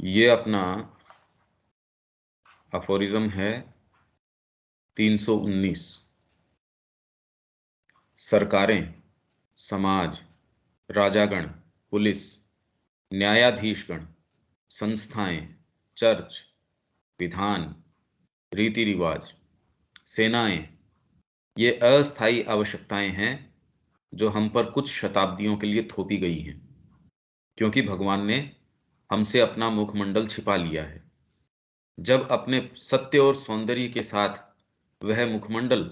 ये अपना अफोरिज्म है 319। सरकारें, समाज, राजागण, पुलिस, न्यायाधीशगण, संस्थाएं, चर्च, विधान, रीति रिवाज, सेनाएं, ये अस्थायी आवश्यकताएं हैं जो हम पर कुछ शताब्दियों के लिए थोपी गई हैं, क्योंकि भगवान ने हमसे अपना मुखमंडल छिपा लिया है। जब अपने सत्य और सौंदर्य के साथ वह मुखमंडल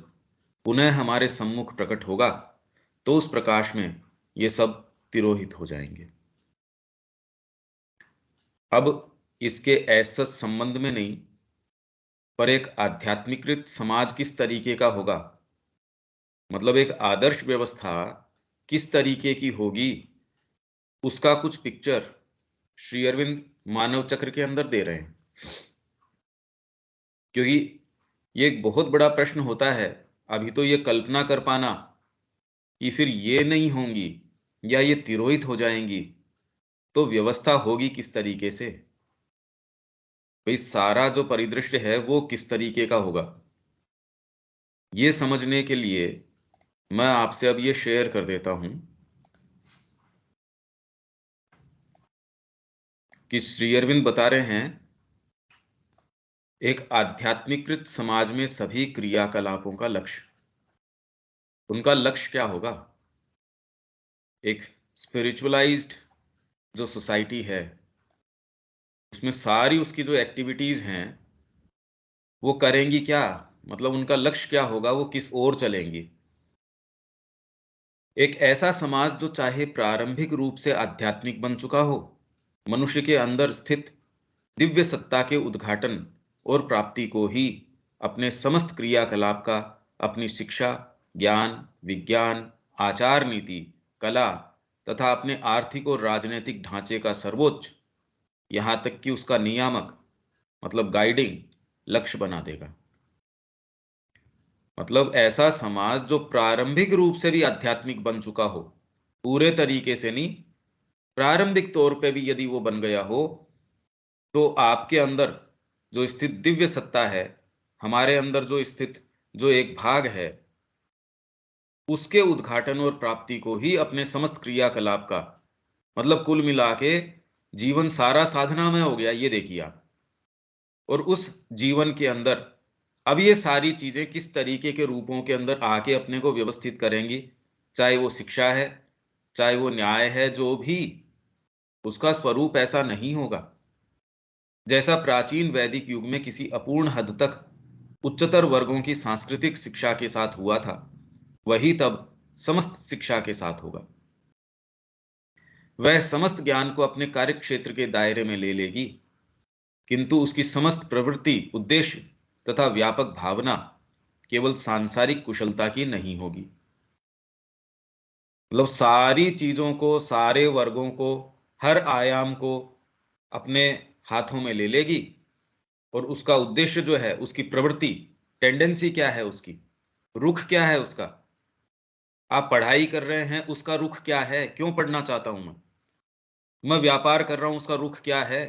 पुनः हमारे सम्मुख प्रकट होगा, तो उस प्रकाश में ये सब तिरोहित हो जाएंगे। अब इसके ऐसा संबंध में नहीं, पर एक आध्यात्मिकृत समाज किस तरीके का होगा, मतलब एक आदर्श व्यवस्था किस तरीके की होगी, उसका कुछ पिक्चर श्री अरविंद मानव चक्र के अंदर दे रहे हैं। क्योंकि ये एक बहुत बड़ा प्रश्न होता है, अभी तो ये कल्पना कर पाना कि फिर ये नहीं होंगी या ये तिरोहित हो जाएंगी, तो व्यवस्था होगी किस तरीके से, भाई सारा जो परिदृश्य है वो किस तरीके का होगा। ये समझने के लिए मैं आपसे अब ये शेयर कर देता हूं कि श्री अरविंद बता रहे हैं, एक आध्यात्मिकृत समाज में सभी क्रियाकलापों का लक्ष्य, उनका लक्ष्य क्या होगा। एक स्पिरिचुअलाइज्ड जो सोसाइटी है, उसमें सारी उसकी जो एक्टिविटीज हैं वो करेंगी क्या, मतलब उनका लक्ष्य क्या होगा, वो किस ओर चलेंगी। एक ऐसा समाज जो चाहे प्रारंभिक रूप से आध्यात्मिक बन चुका हो, मनुष्य के अंदर स्थित दिव्य सत्ता के उद्घाटन और प्राप्ति को ही अपने समस्त क्रियाकलाप का, अपनी शिक्षा, ज्ञान, विज्ञान, आचार नीति, कला तथा अपने आर्थिक और राजनीतिक ढांचे का सर्वोच्च, यहां तक कि उसका नियामक मतलब गाइडिंग लक्ष्य बना देगा। मतलब ऐसा समाज जो प्रारंभिक रूप से भी आध्यात्मिक बन चुका हो, पूरे तरीके से नहीं, प्रारंभिक तौर पे भी यदि वो बन गया हो, तो आपके अंदर जो स्थित दिव्य सत्ता है, हमारे अंदर जो स्थित जो एक भाग है, उसके उद्घाटन और प्राप्ति को ही अपने समस्त क्रियाकलाप का, मतलब कुल मिला के जीवन सारा साधना में हो गया, ये देखिए आप। और उस जीवन के अंदर अब ये सारी चीजें किस तरीके के रूपों के अंदर आके अपने को व्यवस्थित करेंगी, चाहे वो शिक्षा है, चाहे वो न्याय है, जो भी, उसका स्वरूप ऐसा नहीं होगा जैसा प्राचीन वैदिक युग में किसी अपूर्ण हद तक उच्चतर वर्गों की सांस्कृतिक शिक्षा के साथ हुआ था, वही तब समस्त शिक्षा के साथ होगा। वह समस्त ज्ञान को अपने कार्य क्षेत्र के दायरे में ले लेगी, किंतु उसकी समस्त प्रवृत्ति, उद्देश्य तथा व्यापक भावना केवल सांसारिक कुशलता की नहीं होगी। मतलब सारी चीजों को, सारे वर्गों को, हर आयाम को अपने हाथों में ले लेगी, और उसका उद्देश्य जो है, उसकी प्रवृत्ति, टेंडेंसी क्या है, उसकी रुख क्या है उसका, आप पढ़ाई कर रहे हैं उसका रुख क्या है, क्यों पढ़ना चाहता हूं मैं व्यापार कर रहा हूं उसका रुख क्या है,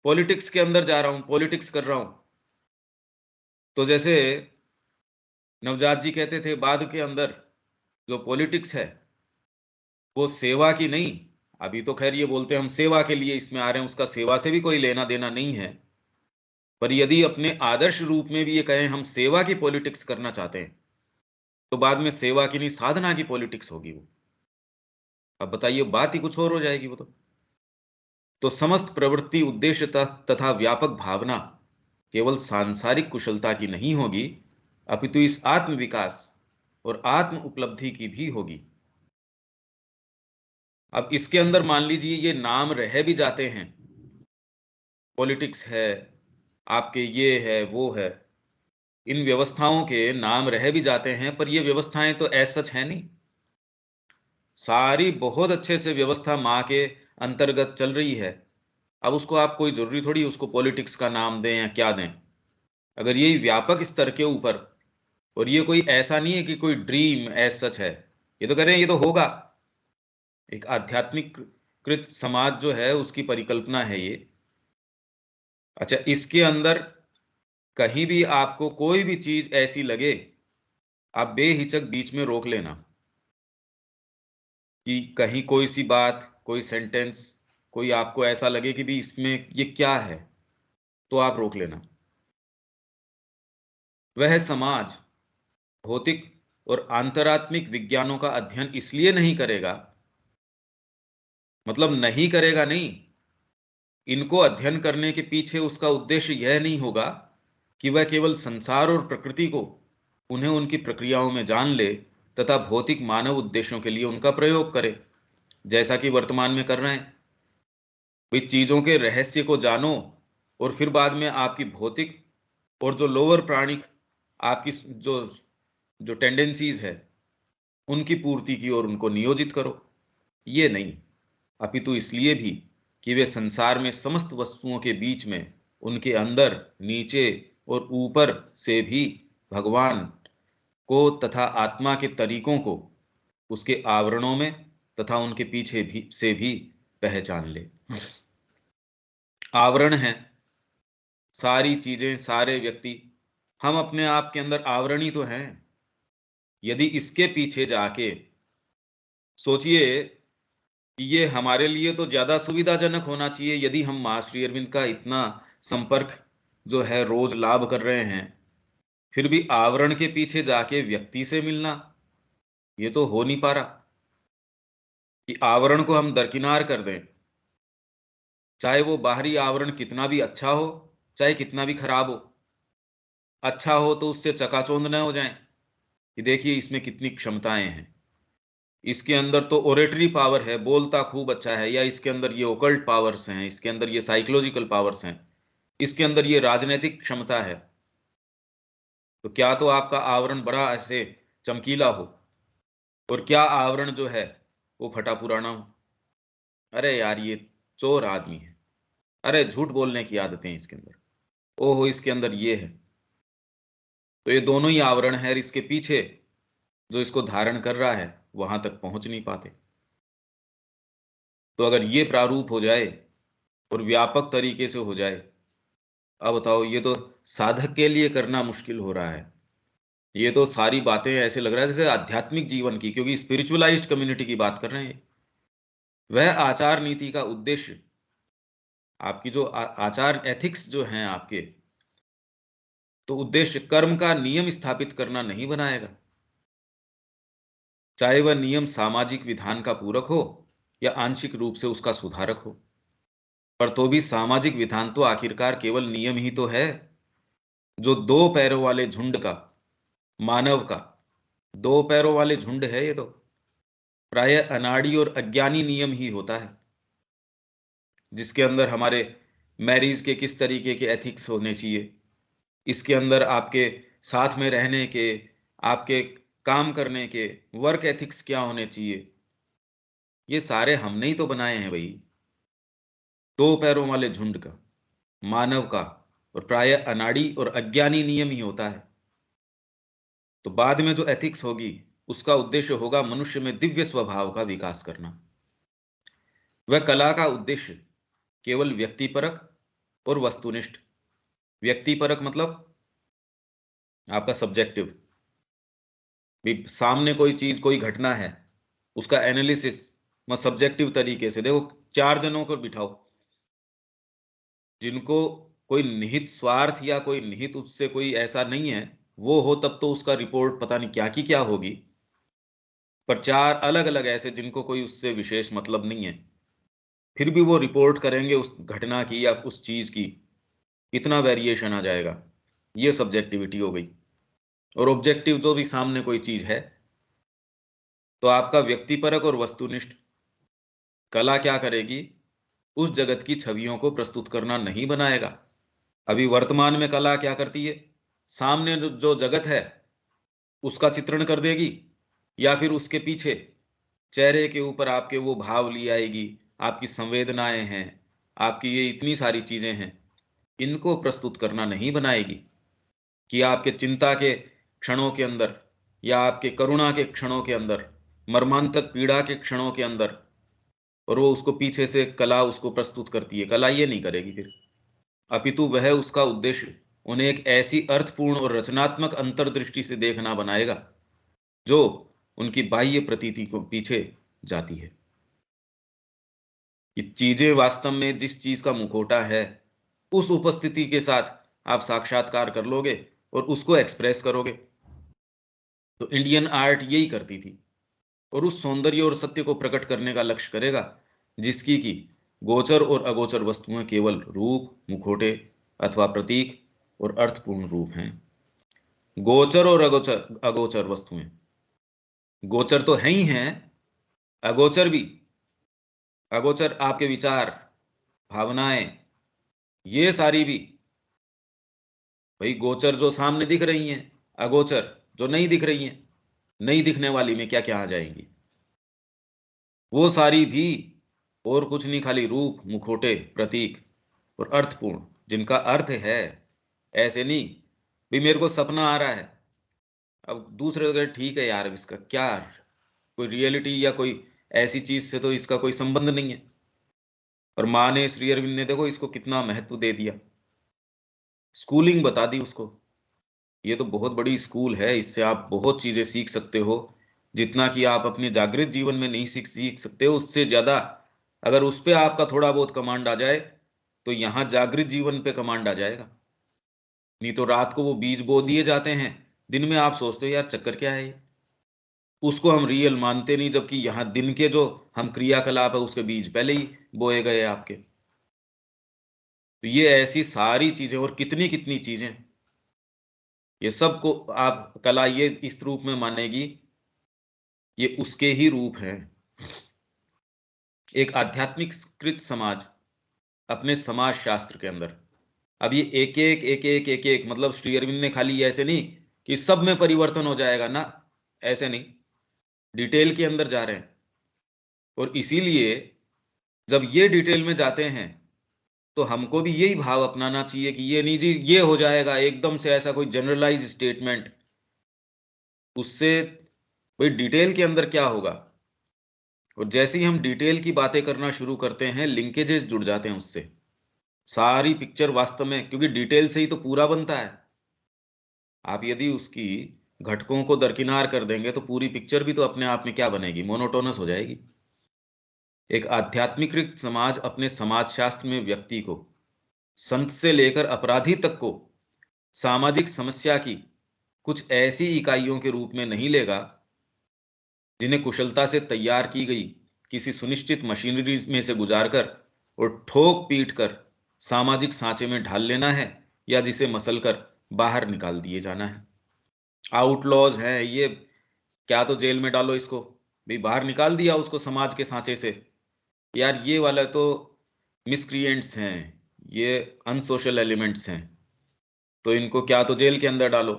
पॉलिटिक्स के अंदर जा रहा हूं, पॉलिटिक्स कर रहा हूं, तो जैसे नवजात जी कहते थे, बाद के अंदर जो पॉलिटिक्स है वो सेवा की नहीं, अभी तो खैर ये बोलते हैं हम सेवा के लिए इसमें आ रहे हैं, उसका सेवा से भी कोई लेना देना नहीं है, पर यदि अपने आदर्श रूप में भी ये कहें हम सेवा की पॉलिटिक्स करना चाहते हैं, तो बाद में सेवा की नहीं, साधना की पॉलिटिक्स होगी वो। अब बताइए, बात ही कुछ और हो जाएगी वो तो समस्त प्रवृत्ति, उद्देश्य तथा व्यापक भावना केवल सांसारिक कुशलता की नहीं होगी, अपितु इस आत्म विकास और आत्म उपलब्धि की भी होगी। अब इसके अंदर मान लीजिए ये नाम रह भी जाते हैं, पॉलिटिक्स है, आपके ये है वो है, इन व्यवस्थाओं के नाम रह भी जाते हैं, पर ये व्यवस्थाएं तो ऐसा सच है नहीं, सारी बहुत अच्छे से व्यवस्था माँ के अंतर्गत चल रही है। अब उसको आप कोई जरूरी थोड़ी उसको पॉलिटिक्स का नाम दें या क्या दें, अगर यही व्यापक स्तर के ऊपर, और ये कोई ऐसा नहीं है कि कोई ड्रीम एज सच है, ये तो कह रहे हैं ये तो होगा, एक आध्यात्मिक कृत समाज जो है उसकी परिकल्पना है ये। अच्छा, इसके अंदर कहीं भी आपको कोई भी चीज ऐसी लगे, आप बेहिचक बीच में रोक लेना कि कहीं कोई सी बात, कोई सेंटेंस, कोई आपको ऐसा लगे कि भी इसमें ये क्या है, तो आप रोक लेना। वह समाज भौतिक और आंतरात्मिक विज्ञानों का अध्ययन इसलिए नहीं करेगा, मतलब नहीं करेगा नहीं, इनको अध्ययन करने के पीछे उसका उद्देश्य यह नहीं होगा कि वह केवल संसार और प्रकृति को, उन्हें उनकी प्रक्रियाओं में जान ले तथा भौतिक मानव उद्देश्यों के लिए उनका प्रयोग करे, जैसा कि वर्तमान में कर रहे हैं। भाई, चीजों के रहस्य को जानो और फिर बाद में आपकी भौतिक और जो लोअर प्राणिक आपकी जो जो टेंडेंसीज है उनकी पूर्ति की ओर उनको नियोजित करो। ये नहीं, अपितु इसलिए भी कि वे संसार में समस्त वस्तुओं के बीच में, उनके अंदर, नीचे और ऊपर से भी भगवान को तथा आत्मा के तरीकों को उसके आवरणों में तथा उनके पीछे भी से भी पहचान ले। आवरण है सारी चीजें, सारे व्यक्ति, हम अपने आप के अंदर आवरण ही तो हैं। यदि इसके पीछे जाके सोचिए कि ये हमारे लिए तो ज्यादा सुविधाजनक होना चाहिए, यदि हम मां श्री अरविंद का इतना संपर्क जो है रोज लाभ कर रहे हैं, फिर भी आवरण के पीछे जाके व्यक्ति से मिलना, ये तो हो नहीं पा रहा। कि आवरण को हम दरकिनार कर दें, चाहे वो बाहरी आवरण कितना भी अच्छा हो, चाहे कितना भी खराब हो। अच्छा हो तो उससे चकाचौंध न हो जाएं कि देखिए इसमें कितनी क्षमताएं हैं, इसके अंदर तो ओरेटरी पावर है, बोलता खूब अच्छा है, या इसके अंदर ये ओकल्ट पावर्स हैं, इसके अंदर ये साइकोलॉजिकल पावर्स हैं, इसके अंदर ये राजनीतिक क्षमता है। तो क्या तो आपका आवरण बड़ा ऐसे चमकीला हो, और क्या आवरण जो है वो फटा पुराना हो। अरे यार, ये चोर आदमी है, अरे झूठ बोलने की आदतें हैं इसके अंदर, ओहो इसके अंदर ये है। तो ये दोनों ही आवरण है, और इसके पीछे जो इसको धारण कर रहा है वहां तक पहुंच नहीं पाते। तो अगर ये प्रारूप हो जाए और व्यापक तरीके से हो जाए, अब बताओ, ये तो साधक के लिए करना मुश्किल हो रहा है। ये तो सारी बातें ऐसे लग रहा है जैसे आध्यात्मिक जीवन की, क्योंकि स्पिरिचुअलाइज्ड कम्युनिटी की बात कर रहे हैं। वह आचार नीति का उद्देश्य, आपकी जो आचार एथिक्स जो हैं आपके, तो उद्देश्य कर्म का नियम स्थापित करना नहीं बनाएगा। चाहे वह नियम सामाजिक विधान का पूरक हो या आंशिक रूप से उसका सुधारक हो, पर तो भी सामाजिक विधान तो आखिरकार केवल नियम ही तो है। जो दो पैरों वाले झुंड का, मानव का दो पैरों वाले झुंड है, ये तो प्राय अनाड़ी और अज्ञानी नियम ही होता है, जिसके अंदर हमारे मैरिज के किस तरीके के एथिक्स होने चाहिए, इसके अंदर आपके साथ में रहने के, आपके काम करने के वर्क एथिक्स क्या होने चाहिए, ये सारे हमने ही तो बनाए हैं भाई। दो पैरों वाले झुंड का, मानव का, और प्राय अनाड़ी और अज्ञानी नियम ही होता है। तो बाद में जो एथिक्स होगी उसका उद्देश्य होगा मनुष्य में दिव्य स्वभाव का विकास करना। वह कला का उद्देश्य केवल व्यक्तिपरक और वस्तुनिष्ठ, व्यक्तिपरक मतलब आपका सब्जेक्टिव, भी सामने कोई चीज, कोई घटना है, उसका एनालिसिस मैं सब्जेक्टिव तरीके से देखो। चार जनों को बिठाओ जिनको कोई निहित स्वार्थ या कोई निहित उससे कोई ऐसा नहीं है, वो हो तब तो उसका रिपोर्ट पता नहीं क्या की क्या होगी। पर चार अलग अलग ऐसे जिनको कोई उससे विशेष मतलब नहीं है, फिर भी वो रिपोर्ट करेंगे उस घटना की या उस चीज की, इतना वेरिएशन आ जाएगा। ये सब्जेक्टिविटी हो गई। और ऑब्जेक्टिव जो भी सामने कोई चीज है, तो आपका व्यक्तिपरक और वस्तुनिष्ठ। कला क्या करेगी, उस जगत की छवियों को प्रस्तुत करना नहीं बनाएगा। अभी वर्तमान में कला क्या करती है, सामने जो जगत है उसका चित्रण कर देगी, या फिर उसके पीछे चेहरे के ऊपर आपके वो भाव ली आएगी, आपकी संवेदनाएं हैं, आपकी ये इतनी सारी चीजें हैं, इनको प्रस्तुत करना नहीं बनाएगी। कि आपके चिंता के क्षणों के अंदर या आपके करुणा के क्षणों के अंदर, मर्मांतक पीड़ा के क्षणों के अंदर और वो उसको पीछे से कला उसको प्रस्तुत करती है। कला ये नहीं करेगी फिर, अपितु वह उसका उद्देश्य उन्हें एक ऐसी अर्थपूर्ण और रचनात्मक अंतर्दृष्टि से देखना बनाएगा जो उनकी बाह्य प्रतीति को पीछे जाती है। ये चीजें वास्तव में जिस चीज का मुखौटा है, उस उपस्थिति के साथ आप साक्षात्कार कर लोगे और उसको एक्सप्रेस करोगे। तो इंडियन आर्ट यही करती थी, और उस सौंदर्य और सत्य को प्रकट करने का लक्ष्य करेगा जिसकी कि गोचर और अगोचर वस्तुएं केवल रूप, मुखौटे अथवा प्रतीक और अर्थपूर्ण रूप हैं। गोचर और अगोचर अगोचर वस्तुएं, गोचर तो है ही हैं, अगोचर भी। अगोचर आपके विचार, भावनाएं, ये सारी भी भाई गोचर जो सामने दिख रही हैं, अगोचर जो नहीं दिख रही हैं, नहीं दिखने वाली में क्या क्या आ जाएंगी, वो सारी भी और कुछ नहीं, खाली रूप, मुखौटे, प्रतीक और अर्थपूर्ण, जिनका अर्थ है। ऐसे नहीं भी मेरे को सपना आ रहा है, अब दूसरे अगर ठीक है यार, अब इसका क्या, कोई रियलिटी या कोई ऐसी चीज से तो इसका कोई संबंध नहीं है। और माँ ने, श्री अरविंद ने देखो इसको कितना महत्व दे दिया, स्कूलिंग बता दी उसको। ये तो बहुत बड़ी स्कूल है, इससे आप बहुत चीजें सीख सकते हो, जितना कि आप अपने जागृत जीवन में नहीं सीख सकते हो, उससे ज्यादा अगर उस पे आपका थोड़ा बहुत कमांड आ जाए तो यहाँ जागृत जीवन पे कमांड आ जाएगा। नहीं तो रात को वो बीज बो दिए जाते हैं, दिन में आप सोचते हो यार चक्कर क्या है ये, उसको हम रियल मानते नहीं, जबकि यहाँ दिन के जो हम क्रियाकलाप है उसके बीज पहले ही बोए गए आपके। तो ये ऐसी सारी चीजें और कितनी कितनी चीजें, ये सब को आप कला ये इस रूप में मानेगी, ये उसके ही रूप हैं। एक आध्यात्मिकृत समाज अपने समाज शास्त्र के अंदर, अब ये एक एक मतलब श्री अरविंद ने खाली ऐसे नहीं कि सब में परिवर्तन हो जाएगा ना, ऐसे नहीं, डिटेल के अंदर जा रहे हैं। और इसीलिए जब ये डिटेल में जाते हैं तो हमको भी यही भाव अपनाना चाहिए कि ये नहीं जी ये हो जाएगा एकदम से, ऐसा कोई जनरलाइज स्टेटमेंट, उससे भाई डिटेल के अंदर क्या होगा। और जैसे ही हम डिटेल की बातें करना शुरू करते हैं, लिंकेजेस जुड़ जाते हैं उससे, सारी पिक्चर वास्तव में, क्योंकि डिटेल से ही तो पूरा बनता है। आप यदि उसकी घटकों को दरकिनार कर देंगे तो पूरी पिक्चर भी तो अपने आप में क्या बनेगी, मोनोटोनस हो जाएगी। एक आध्यात्मिकृत समाज अपने समाजशास्त्र में व्यक्ति को संत से लेकर अपराधी तक को सामाजिक समस्या की कुछ ऐसी इकाइयों के रूप में नहीं लेगा जिन्हें कुशलता से तैयार की गई किसी सुनिश्चित मशीनरी में से गुजारकर और ठोक पीट कर सामाजिक सांचे में ढाल लेना है, या जिसे मसलकर बाहर निकाल दिए जाना है। आउटलॉज हैं ये, क्या तो जेल में डालो इसको, भाई बाहर निकाल दिया उसको समाज के सांचे से, यार ये वाला तो मिसक्रिएंट्स हैं, ये अनसोशल एलिमेंट्स हैं, तो इनको क्या तो जेल के अंदर डालो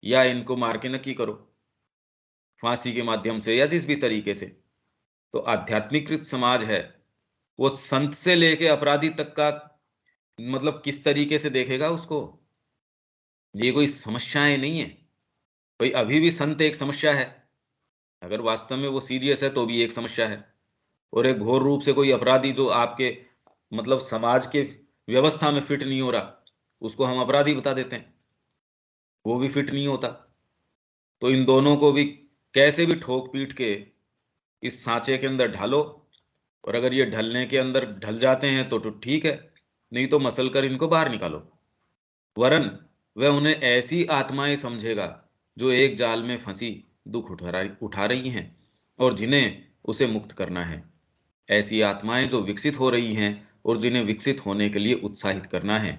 या इनको मार के नक्की करो फांसी के माध्यम से या जिस भी तरीके से। तो आध्यात्मिकृत समाज है, वो संत से लेके अपराधी तक का मतलब किस तरीके से देखेगा उसको, ये कोई समस्याएं नहीं है भाई। अभी भी संत एक समस्या है, अगर वास्तव में वो सीरियस है तो भी एक समस्या है। और एक घोर रूप से कोई अपराधी जो आपके मतलब समाज के व्यवस्था में फिट नहीं हो रहा, उसको हम अपराधी बता देते हैं, वो भी फिट नहीं होता। तो इन दोनों को भी कैसे भी ठोक पीट के इस सांचे के अंदर ढालो, और अगर ये ढलने के अंदर ढल जाते हैं तो ठीक है, नहीं तो मसल कर इनको बाहर निकालो। वरन वह उन्हें ऐसी आत्माएं समझेगा जो एक जाल में फंसी दुख उठा रही हैं और जिन्हें उसे मुक्त करना है। ऐसी आत्माएं जो विकसित हो रही हैं और जिन्हें विकसित होने के लिए उत्साहित करना है,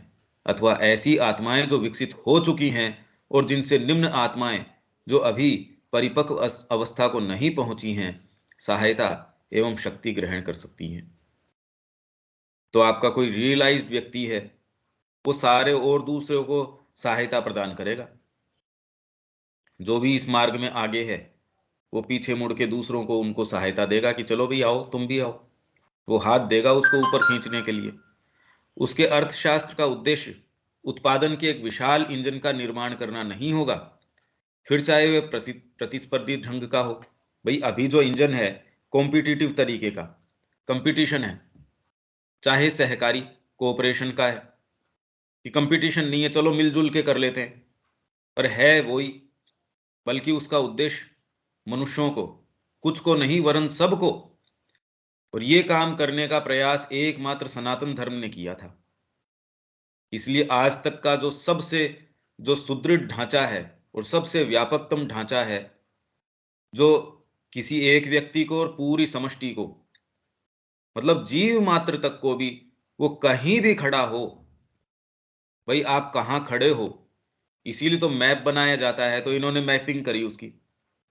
अथवा ऐसी आत्माएं जो विकसित हो चुकी हैं और जिनसे निम्न आत्माएं जो अभी परिपक्व अवस्था को नहीं पहुंची हैं सहायता एवं शक्ति ग्रहण कर सकती हैं। तो आपका कोई रियलाइज्ड व्यक्ति है, वो सारे और दूसरों को सहायता प्रदान करेगा। जो भी इस मार्ग में आगे है वो पीछे मुड़ के दूसरों को उनको सहायता देगा कि चलो भी आओ, तुम भी आओ, वो हाथ देगा उसको ऊपर खींचने के लिए। उसके अर्थशास्त्र का उद्देश्य उत्पादन के एक विशाल इंजन का निर्माण करना नहीं होगा, फिर चाहे वह प्रतिस्पर्धी ढंग का हो। भाई अभी जो इंजन है कॉम्पिटिटिव तरीके का, कंपटीशन है, चाहे सहकारी कोऑपरेशन का है कि कंपटीशन नहीं है, चलो मिलजुल के कर लेते हैं, पर है वही, बल्कि उसका उद्देश्य मनुष्यों को, कुछ को नहीं वरन सबको, और ये काम करने का प्रयास एकमात्र सनातन धर्म ने किया था। इसलिए आज तक का जो सुदृढ़ ढांचा है और सबसे व्यापकतम ढांचा है, जो किसी एक व्यक्ति को और पूरी समष्टि को, मतलब जीव मात्र तक को भी, वो कहीं भी खड़ा हो, भाई आप कहाँ खड़े हो, इसीलिए तो मैप बनाया जाता है। तो इन्होंने मैपिंग करी उसकी,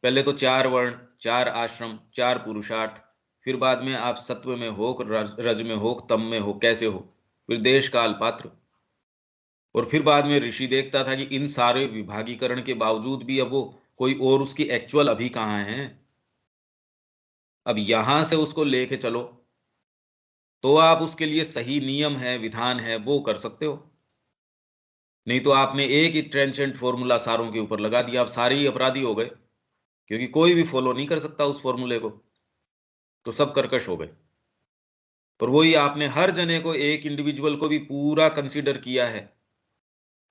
पहले तो 4 वर्ण, 4 आश्रम, 4 पुरुषार्थ, फिर बाद में आप सत्व में हो, रज में हो, तम में हो, कैसे हो, फिर देश काल पात्र, और फिर बाद में ऋषि देखता था कि इन सारे विभागीकरण के बावजूद भी अब वो कोई और उसकी एक्चुअल अभी कहाँ है। अब यहां से उसको लेके चलो, तो आप उसके लिए सही नियम है, विधान है, वो कर सकते हो। नहीं तो आपने एक ही ट्रेंचेंट फॉर्मूला सारों के ऊपर लगा दिया, आप सारे ही अपराधी हो गए, क्योंकि कोई भी फॉलो नहीं कर सकता उस फॉर्मूले को, तो सब कर्कश हो गए। और वही आपने हर जने को, एक इंडिविजुअल को भी पूरा कंसीडर किया है,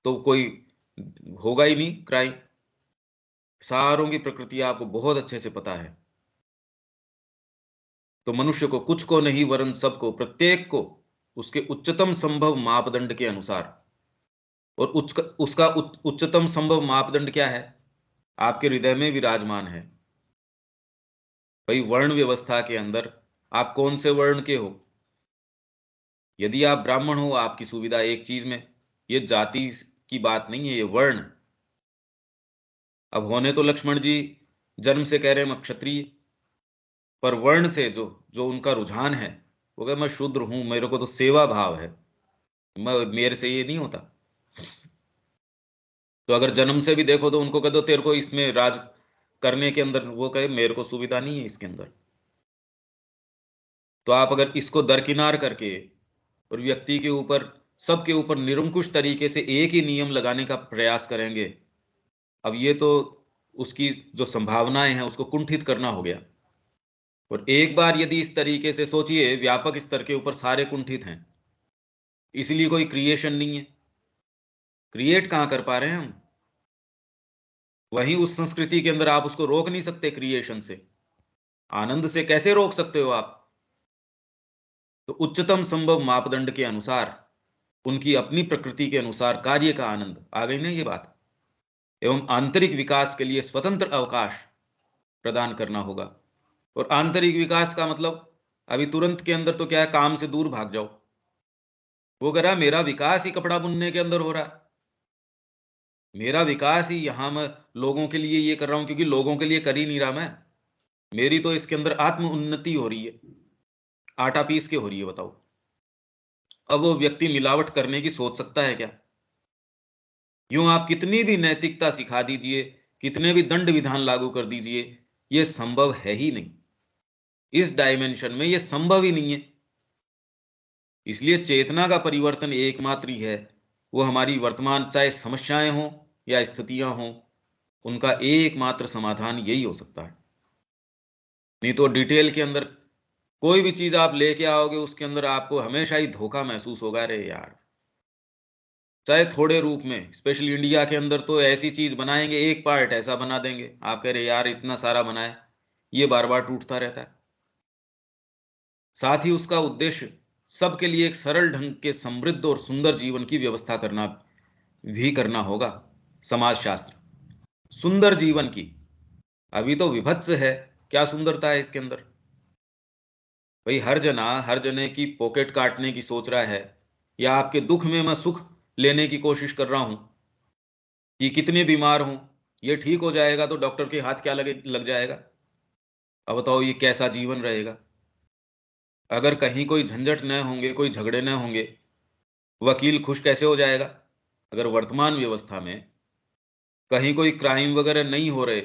तो कोई होगा ही नहीं क्राइम। सारों की प्रकृति आपको बहुत अच्छे से पता है। तो मनुष्य को, कुछ को नहीं वरन सबको, प्रत्येक को उसके उच्चतम संभव मापदंड के अनुसार, और उसका उच्चतम संभव मापदंड क्या है, आपके हृदय में विराजमान है। भाई वर्ण व्यवस्था के अंदर आप कौन से वर्ण के हो? यदि आप ब्राह्मण हो, आपकी सुविधा एक चीज में, ये जाति की बात नहीं है, ये वर्ण। अब होने तो लक्ष्मण जी जन्म से कह रहे हैं मैं क्षत्रिय, पर वर्ण से जो जो उनका रुझान है, वो कहे मैं शूद्र हूं, मेरे को तो सेवा भाव है, मैं, मेरे से ये नहीं होता। तो अगर जन्म से भी देखो तो उनको कह दो तेरे को इसमें राज करने के अंदर, वो कहे मेरे को सुविधा नहीं है इसके अंदर। तो आप अगर इसको दरकिनार करके और व्यक्ति के ऊपर, सबके ऊपर निरंकुश तरीके से एक ही नियम लगाने का प्रयास करेंगे, अब ये तो उसकी जो संभावनाएं हैं उसको कुंठित करना हो गया। और एक बार यदि इस तरीके से सोचिए, व्यापक स्तर के ऊपर सारे कुंठित हैं, इसलिए कोई क्रिएशन नहीं है। क्रिएट कहां कर पा रहे हैं हम? वहीं उस संस्कृति के अंदर आप उसको रोक नहीं सकते क्रिएशन से, आनंद से कैसे रोक सकते हो आप? तो उच्चतम संभव मापदंड के अनुसार, उनकी अपनी प्रकृति के अनुसार कार्य का आनंद, आ गई ना ये बात, एवं आंतरिक विकास के लिए स्वतंत्र अवकाश प्रदान करना होगा। और आंतरिक विकास का मतलब, अभी तुरंत के अंदर तो क्या है, काम से दूर भाग जाओ। वो कह रहा मेरा विकास ही कपड़ा बुनने के अंदर हो रहा है, मेरा विकास ही यहां मैं लोगों के लिए ये कर रहा हूं, क्योंकि लोगों के लिए कर ही नहीं रहा मैं, मेरी तो इसके अंदर आत्म उन्नति हो रही है, आटा पीस के हो रही है, बताओ। अब वो व्यक्ति मिलावट करने की सोच सकता है क्या? यूं आप कितनी भी नैतिकता सिखा दीजिए, कितने भी दंड विधान लागू कर दीजिए, ये संभव है ही नहीं, इस डायमेंशन में ये संभव ही नहीं है। इसलिए चेतना का परिवर्तन एकमात्र ही है, वो हमारी वर्तमान चाहे समस्याएं हों या स्थितियां हों, उनका एकमात्र समाधान यही हो सकता है। नहीं तो डिटेल के अंदर कोई भी चीज आप लेके आओगे, उसके अंदर आपको हमेशा ही धोखा महसूस होगा। अरे यार, चाहे थोड़े रूप में, स्पेशली इंडिया के अंदर तो ऐसी चीज बनाएंगे, एक पार्ट ऐसा बना देंगे, आप कह रहे यार इतना सारा बनाए, ये बार बार टूटता रहता है। साथ ही उसका उद्देश्य सबके लिए एक सरल ढंग के समृद्ध और सुंदर जीवन की व्यवस्था करना भी करना होगा। समाज शास्त्र सुंदर जीवन की, अभी तो विभत्स है, क्या सुंदरता है इसके अंदर? भाई हर जना हर जने की पॉकेट काटने की सोच रहा है, या आपके दुख में मैं सुख लेने की कोशिश कर रहा हूं कि कितने बीमार हूं, ये ठीक हो जाएगा तो डॉक्टर के हाथ क्या लग जाएगा। अब बताओ ये कैसा जीवन रहेगा? अगर कहीं कोई झंझट न होंगे, कोई झगड़े न होंगे, वकील खुश कैसे हो जाएगा? अगर वर्तमान व्यवस्था में कहीं कोई क्राइम वगैरह नहीं हो रहे,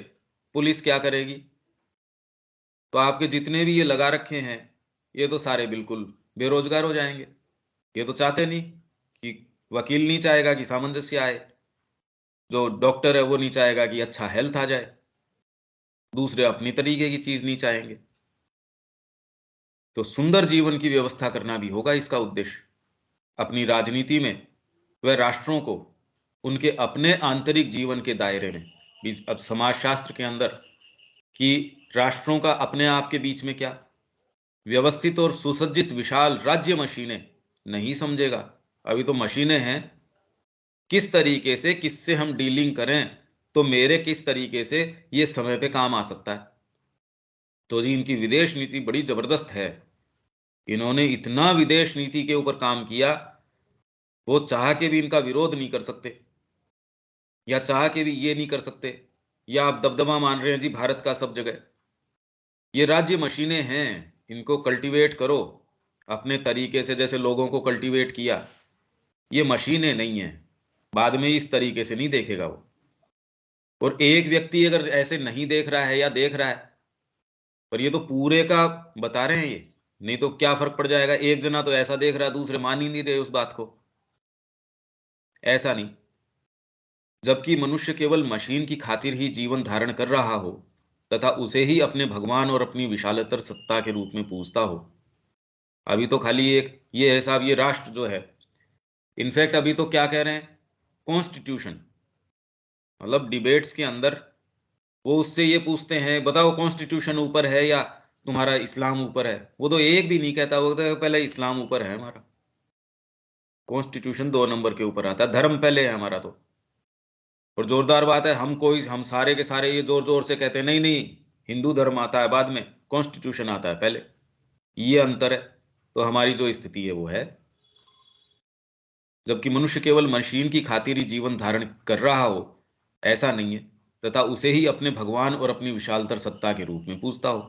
पुलिस क्या करेगी? तो आपके जितने भी ये लगा रखे हैं, ये तो सारे बिल्कुल बेरोजगार हो जाएंगे। ये तो चाहते नहीं कि, वकील नहीं चाहेगा कि सामंजस्य आए, जो डॉक्टर है वो नहीं चाहेगा कि अच्छा हेल्थ आ जाए, दूसरे अपनी तरीके की चीज नहीं चाहेंगे। तो सुंदर जीवन की व्यवस्था करना भी होगा इसका उद्देश्य। अपनी राजनीति में वह राष्ट्रों को उनके अपने आंतरिक जीवन के दायरे में अब समाजशास्त्र के अंदर कि राष्ट्रों का अपने आप के बीच में क्या व्यवस्थित और सुसज्जित विशाल राज्य मशीनें नहीं समझेगा। अभी तो मशीनें हैं, किस तरीके से किससे हम डीलिंग करें तो मेरे किस तरीके से ये समय पे काम आ सकता है। तो जी इनकी विदेश नीति बड़ी जबरदस्त है। इन्होंने इतना विदेश नीति के ऊपर काम किया, वो चाह के भी इनका विरोध नहीं कर सकते, या चाह के भी ये नहीं कर सकते, या आप दबदबा मान रहे हैं जी भारत का सब जगह। ये राज्य मशीनें हैं, इनको कल्टीवेट करो अपने तरीके से, जैसे लोगों को कल्टीवेट किया। ये मशीनें नहीं हैं, बाद में इस तरीके से नहीं देखेगा वो। और एक व्यक्ति अगर ऐसे नहीं देख रहा है या देख रहा है, पर ये तो पूरे का बता रहे हैं ये, नहीं तो क्या फर्क पड़ जाएगा। एक जना तो ऐसा देख रहा है, दूसरे मान ही नहीं रहे उस बात को। ऐसा नहीं, जबकि मनुष्य केवल मशीन की खातिर ही जीवन धारण कर रहा हो तथा उसे ही अपने भगवान और अपनी विशालतर सत्ता के रूप में पूजता हो। अभी तो खाली एक ये है साहब, ये राष्ट्र जो है, इनफैक्ट अभी तो क्या कह रहे हैं, कॉन्स्टिट्यूशन, मतलब डिबेट्स के अंदर वो उससे ये पूछते हैं बताओ कॉन्स्टिट्यूशन ऊपर है या तुम्हारा इस्लाम ऊपर है। वो तो एक भी नहीं कहता, वो कहता है पहले इस्लाम ऊपर है हमारा, कॉन्स्टिट्यूशन 2 नंबर के ऊपर आता है, धर्म पहले है हमारा तो। और जोरदार बात है, हम सारे के सारे ये जोर जोर से कहते हैं नहीं नहीं, हिंदू धर्म आता है बाद में, कॉन्स्टिट्यूशन आता है पहले। ये अंतर है। तो हमारी जो स्थिति है वो है, जबकि मनुष्य केवल मशीन की खातिर ही जीवन धारण कर रहा हो ऐसा नहीं है, तथा उसे ही अपने भगवान और अपनी विशालतर सत्ता के रूप में पूजता हो,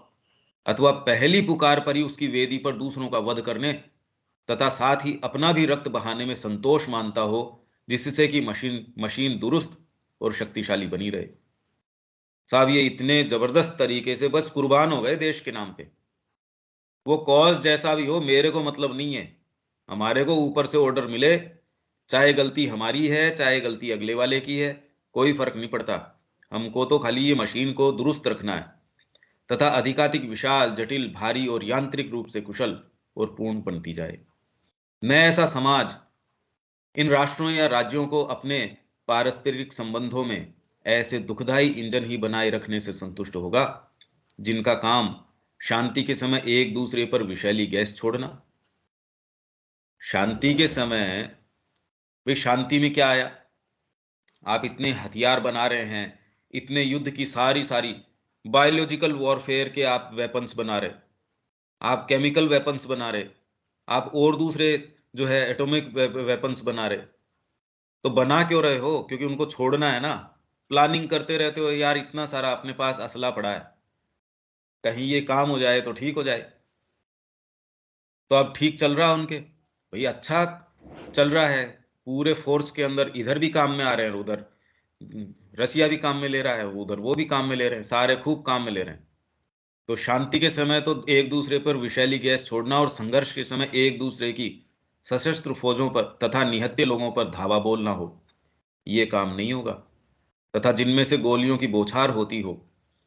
अथवा पहली पुकार पर ही उसकी वेदी पर दूसरों का वध करने तथा साथ ही अपना भी रक्त बहाने में संतोष मानता हो, जिससे कि मशीन मशीन दुरुस्त और शक्तिशाली बनी रहे। साहब ये इतने जबरदस्त तरीके से बस कुर्बान हो गए देश के नाम पे। वो कॉज जैसा भी हो मेरे को मतलब नहीं है, हमारे को ऊपर से ऑर्डर मिले, चाहे गलती हमारी है चाहे गलती अगले वाले की है, कोई फर्क नहीं पड़ता। हमको तो खाली ये मशीन को दुरुस्त रखना है तथा अधिकाधिक विशाल जटिल भारी और यांत्रिक रूप से कुशल और पूर्ण बनती जाए। मैं ऐसा समाज इन राष्ट्रों या राज्यों को अपने पारस्परिक संबंधों में ऐसे दुखदाई इंजन ही बनाए रखने से संतुष्ट होगा जिनका काम शांति के समय एक दूसरे पर विषैली गैस छोड़ना। शांति के समय वे शांति में क्या आया, आप इतने हथियार बना रहे हैं, इतने युद्ध की सारी सारी बायोलॉजिकल वॉरफेयर के आप वेपन्स बना रहे, आप केमिकल वेपन्स बना रहे, आप और दूसरे जो है एटॉमिक वेपन्स बना रहे। तो बना क्यों रहे हो, क्योंकि उनको छोड़ना है ना। प्लानिंग करते रहते हो यार, इतना सारा अपने पास असला पड़ा है, कहीं ये काम हो जाए तो ठीक हो जाए। तो अब ठीक चल रहा है उनके, भाई अच्छा चल रहा है, पूरे फोर्स के अंदर इधर भी काम में आ रहे हैं, उधर रसिया भी काम में ले रहा है, उधर वो भी काम में ले रहे हैं, सारे खूब काम में ले रहे हैं। तो शांति के समय तो एक दूसरे पर विषैली गैस छोड़ना और संघर्ष के समय एक दूसरे की सशस्त्र फौजों पर तथा निहत्थे लोगों पर धावा बोलना हो, ये काम नहीं होगा। तथा जिनमें से गोलियों की बौछार होती हो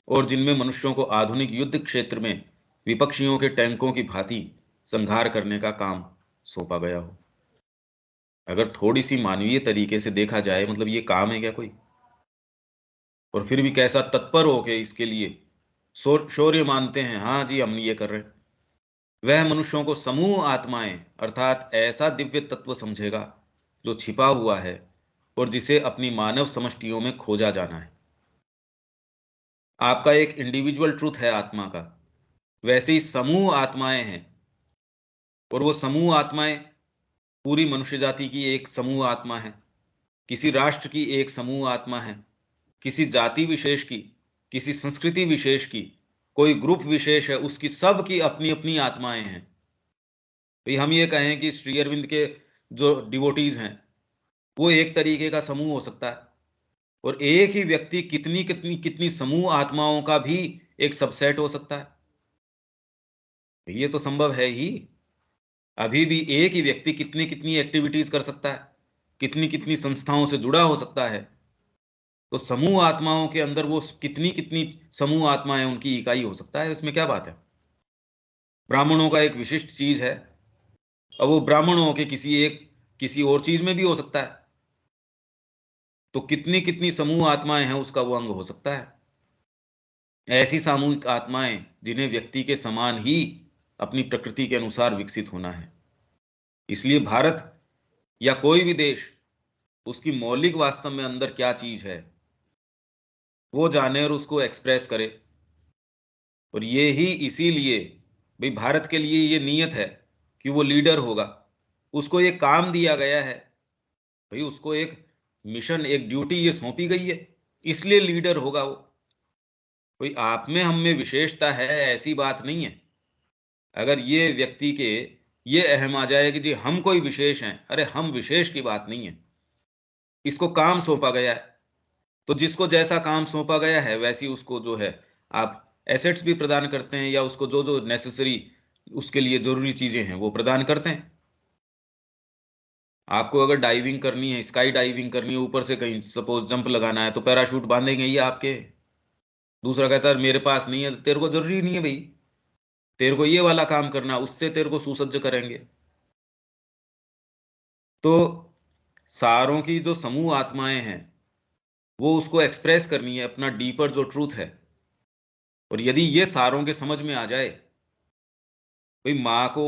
और जिनमें मनुष्यों को आधुनिक युद्ध क्षेत्र में विपक्षियों के टैंकों की भांति संहार करने का काम सौंपा गया हो। अगर थोड़ी सी मानवीय तरीके से देखा जाए, मतलब ये काम है क्या कोई, और फिर भी कैसा तत्पर हो के इसके लिए शौर्य मानते हैं, हाँ जी हम ये कर रहे हैं। वह मनुष्यों को समूह आत्माएं अर्थात ऐसा दिव्य तत्व समझेगा जो छिपा हुआ है और जिसे अपनी मानव समष्टियों में खोजा जाना है। आपका एक इंडिविजुअल ट्रूथ है आत्मा का, वैसे ही समूह आत्माएं हैं, और वो समूह आत्माएं पूरी मनुष्य जाति की एक समूह आत्मा है, किसी राष्ट्र की एक समूह आत्मा है, किसी जाति विशेष की, किसी संस्कृति विशेष की, कोई ग्रुप विशेष है उसकी, सब की अपनी अपनी आत्माएं हैं। भाई हम ये कहें कि श्री अरविंद के जो डिवोटीज हैं वो एक तरीके का समूह हो सकता है, और एक ही व्यक्ति कितनी कितनी कितनी समूह आत्माओं का भी एक सबसेट हो सकता है। ये तो संभव है ही। अभी भी एक ही व्यक्ति कितनी कितनी एक्टिविटीज कर सकता है, कितनी कितनी संस्थाओं से जुड़ा हो सकता है। तो समूह आत्माओं के अंदर वो कितनी कितनी समूह आत्माएं उनकी इकाई हो सकता है, इसमें क्या बात है। ब्राह्मणों का एक विशिष्ट चीज है, अब वो ब्राह्मणों के किसी और चीज में भी हो सकता है। तो कितनी कितनी समूह आत्माएं हैं उसका वो अंग हो सकता है। ऐसी सामूहिक आत्माएं जिन्हें व्यक्ति के समान ही अपनी प्रकृति के अनुसार विकसित होना है। इसलिए भारत या कोई भी देश उसकी मौलिक वास्तव में अंदर क्या चीज है वो जाने और उसको एक्सप्रेस करे। और ये ही इसीलिए भाई भारत के लिए ये नियत है कि वो लीडर होगा, उसको ये काम दिया गया है, भाई उसको एक मिशन एक ड्यूटी ये सौंपी गई है, इसलिए लीडर होगा वो। कोई आप में हम में विशेषता है ऐसी बात नहीं है। अगर ये व्यक्ति के ये अहम आ जाए कि जी हम कोई विशेष हैं, अरे हम विशेष की बात नहीं है, इसको काम सौंपा गया है। तो जिसको जैसा काम सौंपा गया है वैसी उसको जो है आप एसेट्स भी प्रदान करते हैं, या उसको जो जो नेसेसरी उसके लिए जरूरी चीजें हैं वो प्रदान करते हैं। आपको अगर डाइविंग करनी है, स्काई डाइविंग करनी है, ऊपर से कहीं सपोज जंप लगाना है, तो पैराशूट बांधेंगे ये आपके। दूसरा कहता है मेरे पास नहीं है, तो तेरे को जरूरी नहीं है भाई, तेरे को ये वाला काम करना, उससे तेरे को सुसज्ज करेंगे। तो सारों की जो समूह आत्माएं हैं वो उसको एक्सप्रेस करनी है अपना डीपर जो ट्रूथ है। और यदि ये सारों के समझ में आ जाए, भाई माँ को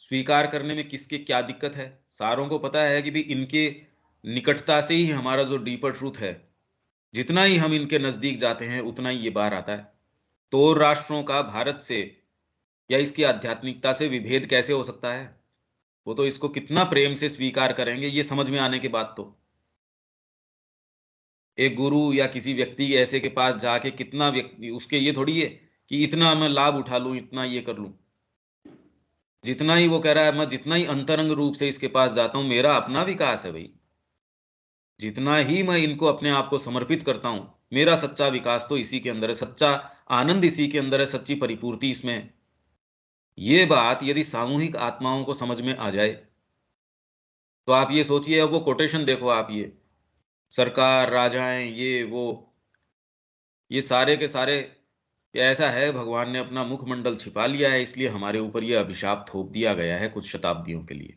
स्वीकार करने में किसके क्या दिक्कत है, सारों को पता है कि भाई इनके निकटता से ही हमारा जो डीपर ट्रूथ है, जितना ही हम इनके नजदीक जाते हैं उतना ही ये बाहर आता है। तो और राष्ट्रों का भारत से या इसकी आध्यात्मिकता से विभेद कैसे हो सकता है? वो तो इसको कितना प्रेम से स्वीकार करेंगे ये समझ में आने के बाद। तो एक गुरु या किसी व्यक्ति ऐसे के पास जाके कितना व्यक्ति उसके ये थोड़ी है कि इतना मैं लाभ उठा लूं, इतना ये कर लूं। जितना ही वो कह रहा है, मैं जितना ही अंतरंग रूप से इसके पास जाता हूं, मेरा अपना विकास है भाई। जितना ही मैं इनको अपने आप को समर्पित करता हूं, मेरा सच्चा विकास तो इसी के अंदर है, सच्चा आनंद इसी के अंदर है, सच्ची परिपूर्ति इसमें है। ये बात यदि सामूहिक आत्माओं को समझ में आ जाए, तो आप ये सोचिए, अब वो कोटेशन देखो आप, ये सरकार राजाएं ये सारे के सारे, ये ऐसा है भगवान ने अपना मुखमंडल छिपा लिया है, इसलिए हमारे ऊपर ये अभिशाप थोप दिया गया है कुछ शताब्दियों के लिए।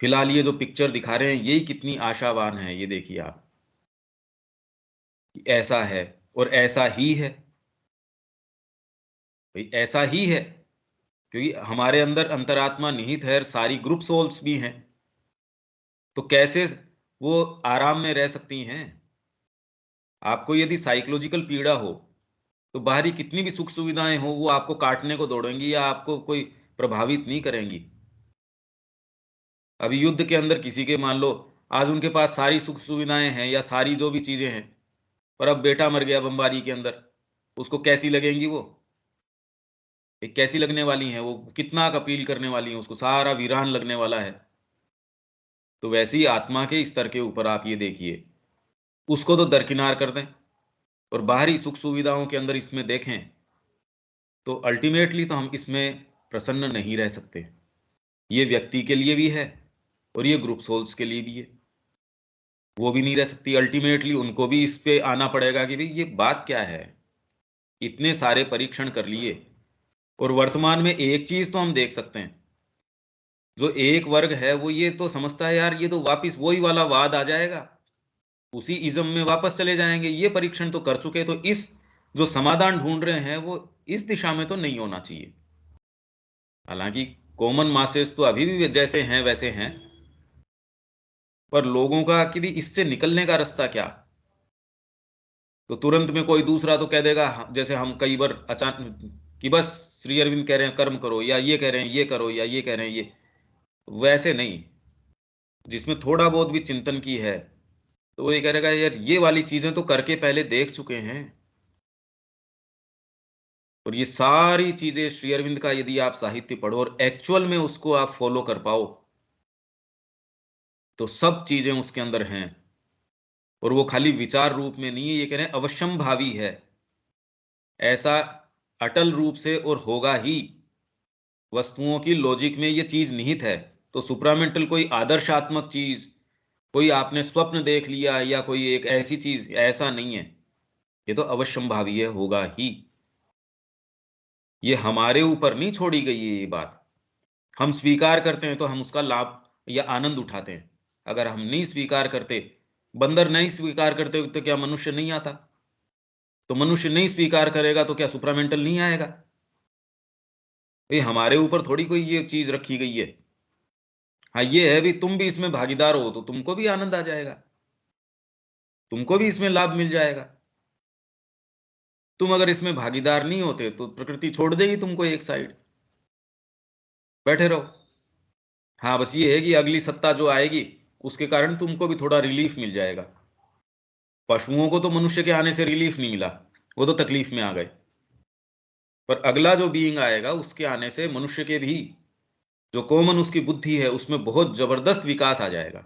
फिलहाल ये जो पिक्चर दिखा रहे हैं यही कितनी आशावान है, ये देखिए आप, कि ऐसा है और ऐसा ही है। भाई ऐसा ही है क्योंकि हमारे अंदर अंतरात्मा निहित है और सारी ग्रुप सोल्स भी हैं। तो कैसे वो आराम में रह सकती हैं? आपको यदि साइकोलॉजिकल पीड़ा हो तो बाहरी कितनी भी सुख सुविधाएं हो वो आपको काटने को दौड़ेंगी या आपको कोई प्रभावित नहीं करेंगी। अभी युद्ध के अंदर किसी के मान लो आज उनके पास सारी सुख सुविधाएं हैं या सारी जो भी चीजें हैं, पर अब बेटा मर गया बमबारी के अंदर, उसको कैसी लगेंगी वो? एक कैसी लगने वाली हैं वो, कितना अपील करने वाली हैं, उसको सारा वीरान लगने वाला है। तो वैसे ही आत्मा के स्तर के ऊपर आप ये देखिए, उसको तो दरकिनार कर दें और बाहरी सुख सुविधाओं के अंदर इसमें देखें, तो अल्टीमेटली तो हम इसमें प्रसन्न नहीं रह सकते। ये व्यक्ति के लिए भी है और ये ग्रुप सोल्स के लिए भी है, वो भी नहीं रह सकती। अल्टीमेटली उनको भी इस पे आना पड़ेगा कि भाई ये बात क्या है। इतने सारे परीक्षण कर लिए और वर्तमान में एक चीज तो हम देख सकते हैं, जो एक वर्ग है वो ये तो समझता है यार ये तो वापिस वही वाला वाद आ जाएगा, उसी इज्म में वापस चले जाएंगे, ये परीक्षण तो कर चुके, तो इस जो समाधान ढूंढ रहे हैं वो इस दिशा में तो नहीं होना चाहिए। हालांकि कॉमन मासेस तो अभी भी जैसे हैं वैसे हैं, पर लोगों का कि भी इससे निकलने का रास्ता क्या? तो तुरंत में कोई दूसरा तो कह देगा, जैसे हम कई बार अचानक कि बस श्री अरविंद कह रहे हैं कर्म करो, या ये कह रहे हैं ये करो, या ये कह रहे हैं ये, वैसे नहीं। जिसमें थोड़ा बहुत भी चिंतन की है तो वो ये कह रहेगा यार ये वाली चीजें तो करके पहले देख चुके हैं। और ये सारी चीजें श्री अरविंद का यदि आप साहित्य पढ़ो और एक्चुअल में उसको आप फॉलो कर पाओ, तो सब चीजें उसके अंदर हैं। और वो खाली विचार रूप में नहीं है, ये कह रहे हैं अवश्यम भावी है, ऐसा अटल रूप से और होगा ही। वस्तुओं की लॉजिक में ये चीज निहित है। तो सुप्रामेंटल कोई आदर्शात्मक चीज, कोई आपने स्वप्न देख लिया या कोई एक ऐसी चीज, ऐसा नहीं है। ये तो अवश्यंभावी है, होगा ही। ये हमारे ऊपर नहीं छोड़ी गई है ये बात। हम स्वीकार करते हैं तो हम उसका लाभ या आनंद उठाते हैं। अगर हम नहीं स्वीकार करते, बंदर नहीं स्वीकार करते तो क्या मनुष्य नहीं आता? तो मनुष्य नहीं स्वीकार करेगा तो क्या सुप्रामेंटल नहीं आएगा? ये हमारे ऊपर थोड़ी कोई ये चीज रखी गई है। हाँ, ये है भी, तुम भी इसमें भागीदार हो तो तुमको भी आनंद आ जाएगा, तुमको भी इसमें लाभ मिल जाएगा। तुम अगर इसमें भागीदार नहीं होते तो प्रकृति छोड़ देगी तुमको एक साइड, बैठे रहो। हाँ, बस ये है कि अगली सत्ता जो आएगी उसके कारण तुमको भी थोड़ा रिलीफ मिल जाएगा। पशुओं को तो मनुष्य के आने से रिलीफ नहीं मिला, वो तो तकलीफ में आ गए। पर अगला जो बीइंग आएगा उसके आने से मनुष्य के भी जो कॉमन उसकी बुद्धि है उसमें बहुत जबरदस्त विकास आ जाएगा,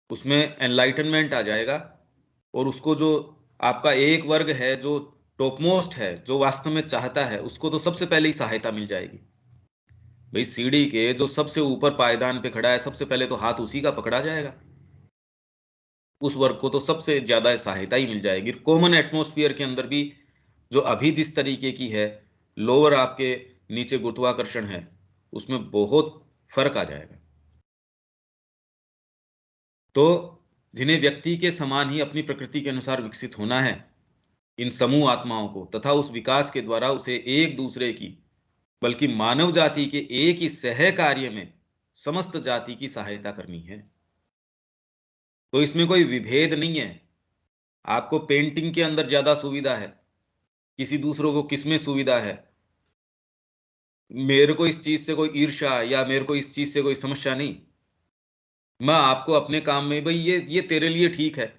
उसमें एनलाइटनमेंट आ जाएगा। और उसको जो आपका एक वर्ग है जो टॉपमोस्ट है, जो वास्तव में चाहता है, उसको तो सबसे पहले ही सहायता मिल जाएगी। भाई सीढ़ी के जो सबसे ऊपर पायदान पे खड़ा है, सबसे पहले तो हाथ उसी का पकड़ा जाएगा। उस वर्ग को तो सबसे ज्यादा सहायता ही मिल जाएगी। कॉमन एटमॉस्फेयर के अंदर भी जो अभी जिस तरीके की है, लोअर आपके नीचे गुरुत्वाकर्षण है, उसमें बहुत फर्क आ जाएगा। तो जिन्हें व्यक्ति के समान ही अपनी प्रकृति के अनुसार विकसित होना है, इन समूह आत्माओं को, तथा उस विकास के द्वारा उसे एक दूसरे की, बल्कि मानव जाति के एक ही सह कार्य में समस्त जाति की सहायता करनी है। तो इसमें कोई विभेद नहीं है। आपको पेंटिंग के अंदर ज्यादा सुविधा है, किसी दूसरों को किसमें सुविधा है, मेरे को इस चीज से कोई ईर्ष्या या मेरे को इस चीज से कोई समस्या नहीं। मैं आपको अपने काम में, भाई ये तेरे लिए ठीक है,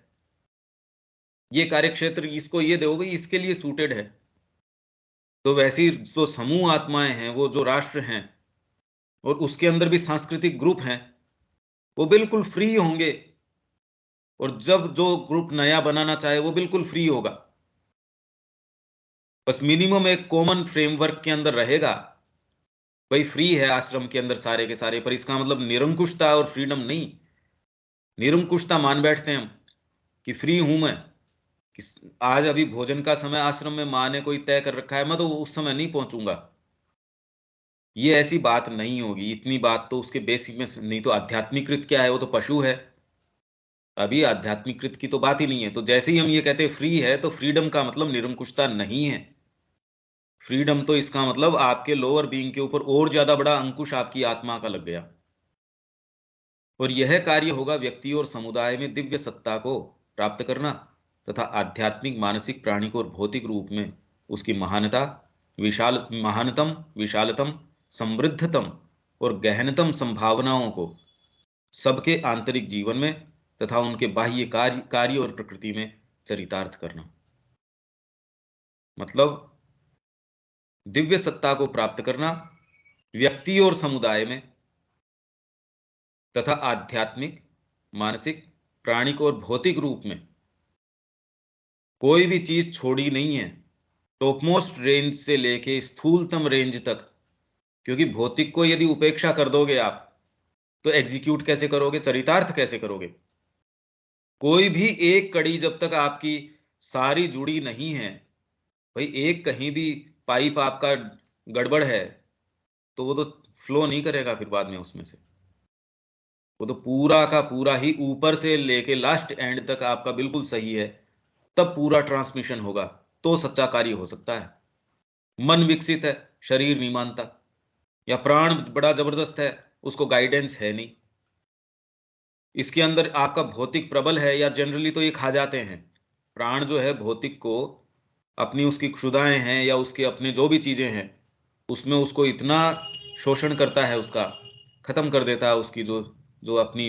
ये कार्यक्षेत्र इसको ये दो भाई, इसके लिए सूटेड है। तो वैसी जो समूह आत्माएं हैं, वो जो राष्ट्र हैं और उसके अंदर भी सांस्कृतिक ग्रुप हैं, वो बिल्कुल फ्री होंगे। और जब जो ग्रुप नया बनाना चाहे वो बिल्कुल फ्री होगा, बस मिनिमम एक कॉमन फ्रेमवर्क के अंदर रहेगा। भाई फ्री है आश्रम के अंदर सारे के सारे, पर इसका मतलब निरंकुशता और फ्रीडम नहीं। निरंकुशता मान बैठते हैं हम कि फ्री हूं मैं, कि आज अभी भोजन का समय आश्रम में माँ ने कोई तय कर रखा है, मैं तो उस समय नहीं पहुंचूंगा। ये ऐसी बात नहीं होगी, इतनी बात तो उसके बेसिक में नहीं। तो आध्यात्मिकृत क्या है? वो तो पशु है। अभी आध्यात्मिकृत की तो बात ही नहीं है। तो जैसे ही हम ये कहते हैं फ्री है, तो फ्रीडम का मतलब निरंकुशता नहीं है। फ्रीडम तो इसका मतलब आपके लोअर बीइंग के ऊपर और ज्यादा बड़ा अंकुश आपकी आत्मा का लग गया। और यह कार्य होगा व्यक्ति और समुदाय में दिव्य सत्ता को प्राप्त करना, तथा आध्यात्मिक, मानसिक, प्राणिक और भौतिक रूप में उसकी महानता, महानतम, विशालतम, समृद्धतम और गहनतम संभावनाओं को सबके आंतरिक जीवन में तथा उनके बाह्य कार्य और प्रकृति में चरितार्थ करना। मतलब दिव्य सत्ता को प्राप्त करना व्यक्ति और समुदाय में, तथा आध्यात्मिक, मानसिक, प्राणिक और भौतिक रूप में कोई भी चीज छोड़ी नहीं है, टॉपमोस्ट रेंज से लेके स्थूलतम रेंज तक। क्योंकि भौतिक को यदि उपेक्षा कर दोगे आप, तो एग्जीक्यूट कैसे करोगे, चरितार्थ कैसे करोगे? कोई भी एक कड़ी जब तक आपकी सारी जुड़ी नहीं है, भाई एक कहीं भी पाइप आपका गड़बड़ है, तो वो तो फ्लो नहीं करेगा फिर बाद में उसमें से। वो तो पूरा का पूरा ही ऊपर से लेके लास्ट एंड तक आपका बिल्कुल सही है, तब पूरा ट्रांसमिशन होगा, तो सच्चा कार्य हो सकता है। मन विकसित है, शरीर नहीं मानता, या प्राण बड़ा जबरदस्त है, उसको गाइडेंस है नहीं। इसके अंदर आपका भौतिक प्रबल है, या जनरली तो ये खा जाते हैं। प्राण जो है भौतिक को, अपनी उसकी क्षुधाएं हैं या उसके अपने जो भी चीजें हैं, उसमें उसको इतना शोषण करता है, उसका खत्म कर देता है, उसकी जो जो अपनी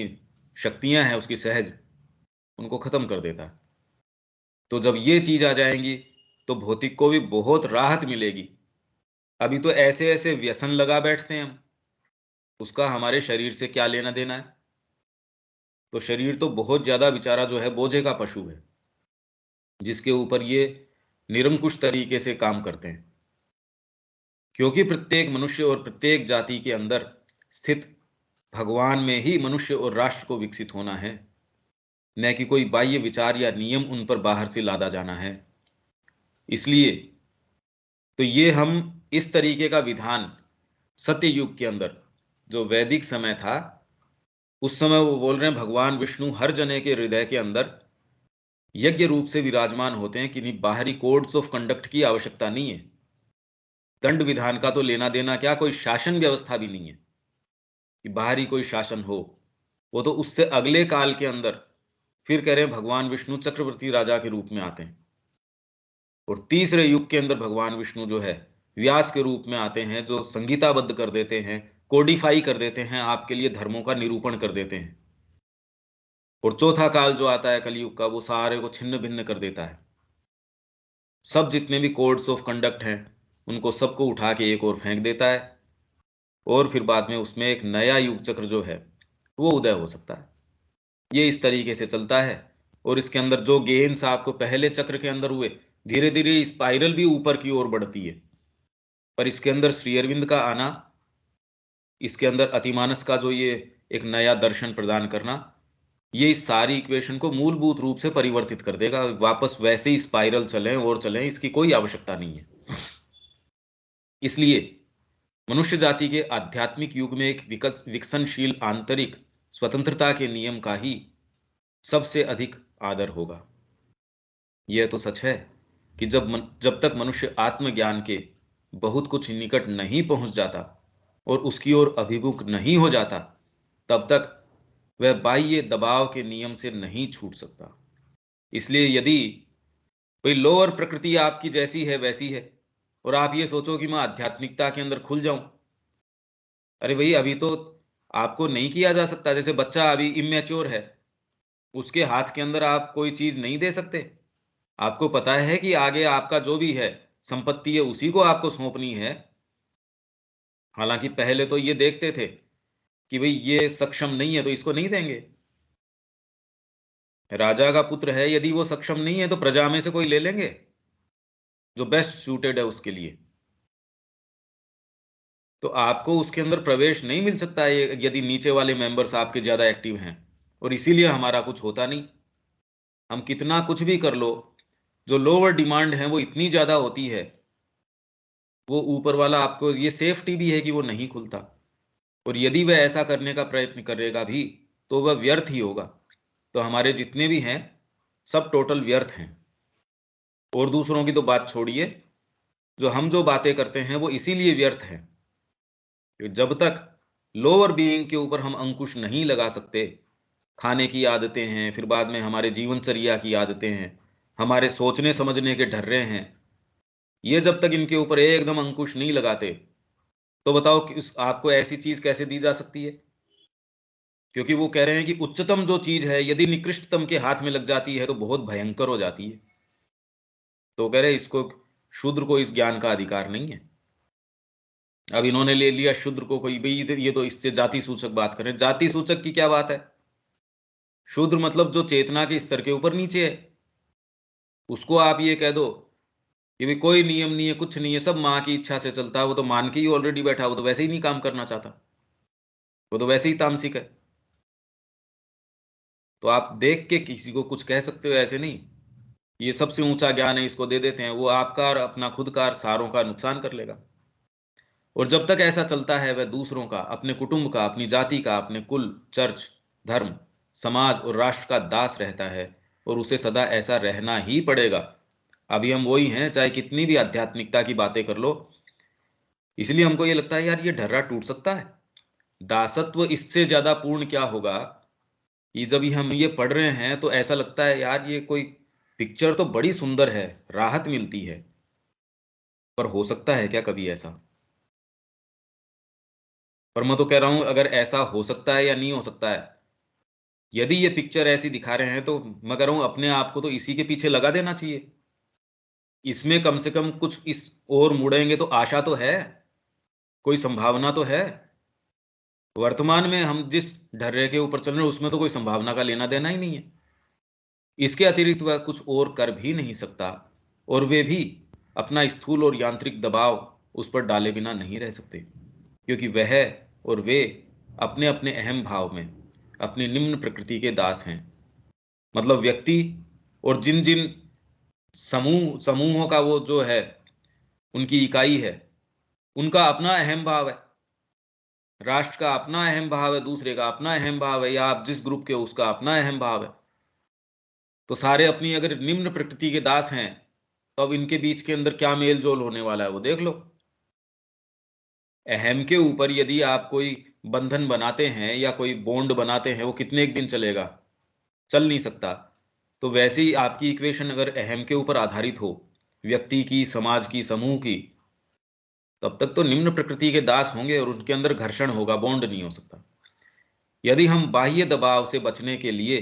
शक्तियां हैं उसकी सहज, उनको खत्म कर देता है। तो जब ये चीज आ जाएंगी तो भौतिक को भी बहुत राहत मिलेगी। अभी तो ऐसे ऐसे व्यसन लगा बैठते हैं हम, उसका हमारे शरीर से क्या लेना देना है। तो शरीर तो बहुत ज्यादा बेचारा जो है बोझे का पशु है, जिसके ऊपर ये निरंकुश तरीके से काम करते हैं। क्योंकि प्रत्येक मनुष्य और प्रत्येक जाति के अंदर स्थित भगवान में ही मनुष्य और राष्ट्र को विकसित होना है, न कि कोई बाह्य विचार या नियम उन पर बाहर से लादा जाना है। इसलिए तो ये हम इस तरीके का विधान सत्य युग के अंदर, जो वैदिक समय था, उस समय वो बोल रहे हैं भगवान विष्णु हर जने के हृदय के अंदर यज्ञ रूप से विराजमान होते हैं, कि बाहरी कोड्स ऑफ कंडक्ट की आवश्यकता नहीं है। दंड विधान का तो लेना देना क्या, कोई शासन व्यवस्था भी नहीं है कि बाहरी कोई शासन हो। वो तो उससे अगले काल के अंदर फिर कह रहे हैं भगवान विष्णु चक्रवर्ती राजा के रूप में आते हैं, और तीसरे युग के अंदर भगवान विष्णु जो है व्यास के रूप में आते हैं, जो संगीताबद्ध कर देते हैं, कोडिफाई कर देते हैं, आपके लिए धर्मों का निरूपण कर देते हैं। और चौथा काल जो आता है कलयुग का, वो सारे को छिन्न भिन्न कर देता है। सब जितने भी कोड्स ऑफ कंडक्ट हैं उनको सबको उठा के एक और फेंक देता है, और फिर बाद में उसमें एक नया युग चक्र जो है वो उदय हो सकता है। ये इस तरीके से चलता है। और इसके अंदर जो गेन्स आपको पहले चक्र के अंदर हुए, धीरे धीरे स्पाइरल भी ऊपर की ओर बढ़ती है। पर इसके अंदर श्री अरविंद का आना, इसके अंदर अतिमानस का जो ये एक नया दर्शन प्रदान करना, ये इस सारी इक्वेशन को मूलभूत रूप से परिवर्तित कर देगा। वापस वैसे ही स्पाइरल चलें और चलें, इसकी कोई आवश्यकता नहीं है। इसलिए मनुष्य जाति के आध्यात्मिक युग में एक विकसनशील आंतरिक स्वतंत्रता के नियम का ही सबसे अधिक आदर होगा। यह तो सच है कि जब तक मनुष्य आत्मज्ञान के बहुत कुछ निकट नहीं पहुंच जाता और उसकी ओर अभिमुख नहीं हो जाता, तब तक वह बाह्य दबाव के नियम से नहीं छूट सकता। इसलिए यदि कोई लोअर प्रकृति आपकी जैसी है वैसी है, और आप ये सोचो कि मैं आध्यात्मिकता के अंदर खुल जाऊं, अरे भाई अभी तो आपको नहीं किया जा सकता। जैसे बच्चा अभी इमेच्योर है, उसके हाथ के अंदर आप कोई चीज नहीं दे सकते। आपको पता है कि आगे आपका जो भी है संपत्ति है उसी को आपको सौंपनी है। हालांकि पहले तो ये देखते थे कि भाई ये सक्षम नहीं है तो इसको नहीं देंगे। राजा का पुत्र है, यदि वो सक्षम नहीं है तो प्रजा में से कोई ले लेंगे जो बेस्ट सूटेड है उसके लिए। तो आपको उसके अंदर प्रवेश नहीं मिल सकता है यदि नीचे वाले मेंबर्स आपके ज्यादा एक्टिव हैं। और इसीलिए हमारा कुछ होता नहीं। हम कितना कुछ भी कर लो, जो लोअर डिमांड है वो इतनी ज्यादा होती है, वो ऊपर वाला आपको ये सेफ्टी भी है कि वो नहीं खुलता। और यदि वह ऐसा करने का प्रयत्न करेगा भी तो वह व्यर्थ ही होगा। तो हमारे जितने भी हैं सब टोटल व्यर्थ हैं। और दूसरों की तो बात छोड़िए, जो हम जो बातें करते हैं वो इसीलिए व्यर्थ है कि जब तक लोअर बीइंग के ऊपर हम अंकुश नहीं लगा सकते, खाने की आदतें हैं, फिर बाद में हमारे जीवनचर्या की आदतें हैं, हमारे सोचने समझने के ढर्रे हैं, ये जब तक इनके ऊपर एकदम अंकुश नहीं लगाते, तो बताओ कि आपको ऐसी चीज कैसे दी जा सकती है। क्योंकि वो कह रहे हैं कि उच्चतम जो चीज है यदि निकृष्टतम के हाथ में लग जाती है तो बहुत भयंकर हो जाती है। तो कह रहे इसको, शूद्र को इस ज्ञान का अधिकार नहीं है। अब इन्होंने ले लिया शूद्र को, कोई भाई ये तो इससे जाति सूचक बात करें। जाति सूचक की क्या बात है? शूद्र मतलब जो चेतना के स्तर के ऊपर नीचे है, उसको आप ये कह दो कि भाई कोई नियम नहीं है, कुछ नहीं है, सब माँ की इच्छा से चलता है, वो तो मान के ही ऑलरेडी बैठा, वो तो वैसे ही नहीं काम करना चाहता, वो तो वैसे ही तामसिक है। तो आप देख के किसी को कुछ कह सकते हो, ऐसे नहीं। ये सबसे ऊंचा ज्ञान है, इसको दे देते हैं, वो आपका और अपना खुद का और सारों का नुकसान कर लेगा। और जब तक ऐसा चलता है वह दूसरों का, अपने कुटुंब का, अपनी जाति का, अपने कुल, चर्च, धर्म, समाज और राष्ट्र का दास रहता है, और उसे सदा ऐसा रहना ही पड़ेगा। अभी हम वही हैं, चाहे कितनी भी आध्यात्मिकता की बातें कर लो। इसलिए हमको ये लगता है यार ये ढर्रा टूट सकता है। दासत्व इससे ज्यादा पूर्ण क्या होगा। ये जब हम ये पढ़ रहे हैं तो ऐसा लगता है यार ये कोई पिक्चर तो बड़ी सुंदर है, राहत मिलती है। पर हो सकता है क्या कभी ऐसा? पर मैं तो कह रहा हूं अगर ऐसा हो सकता है या नहीं हो सकता है, यदि ये पिक्चर ऐसी दिखा रहे हैं तो मैं कह रहा हूं अपने आप को तो इसी के पीछे लगा देना चाहिए। इसमें कम से कम कुछ इस ओर मुड़ेंगे तो आशा तो है, कोई संभावना तो है। वर्तमान में हम जिस ढर्रे के ऊपर चल रहे हैं उसमें तो कोई संभावना का लेना देना ही नहीं है। इसके अतिरिक्त वह कुछ और कर भी नहीं सकता, और वे भी अपना स्थूल और यांत्रिक दबाव उस पर डाले बिना नहीं रह सकते, क्योंकि वह और वे अपने अपने अहम भाव में अपनी निम्न प्रकृति के दास हैं। मतलब व्यक्ति और जिन जिन समूहों का वो जो है उनकी इकाई है, उनका अपना अहम भाव है, राष्ट्र का अपना अहम भाव है, दूसरे का अपना अहम भाव है, या आप जिस ग्रुप के हो उसका अपना अहम भाव है। तो सारे अपनी अगर निम्न प्रकृति के दास हैं, तो अब इनके बीच के अंदर क्या मेल जोल होने वाला है वो देख लो। अहम के ऊपर यदि आप कोई बंधन बनाते हैं या कोई बॉन्ड बनाते हैं, वो कितने एक दिन चलेगा? चल नहीं सकता। तो वैसे ही आपकी इक्वेशन अगर अहम के ऊपर आधारित हो, व्यक्ति की, समाज की, समूह की, तब तक तो निम्न प्रकृति के दास होंगे और उनके अंदर घर्षण होगा, बॉन्ड नहीं हो सकता। यदि हम बाह्य दबाव से बचने के लिए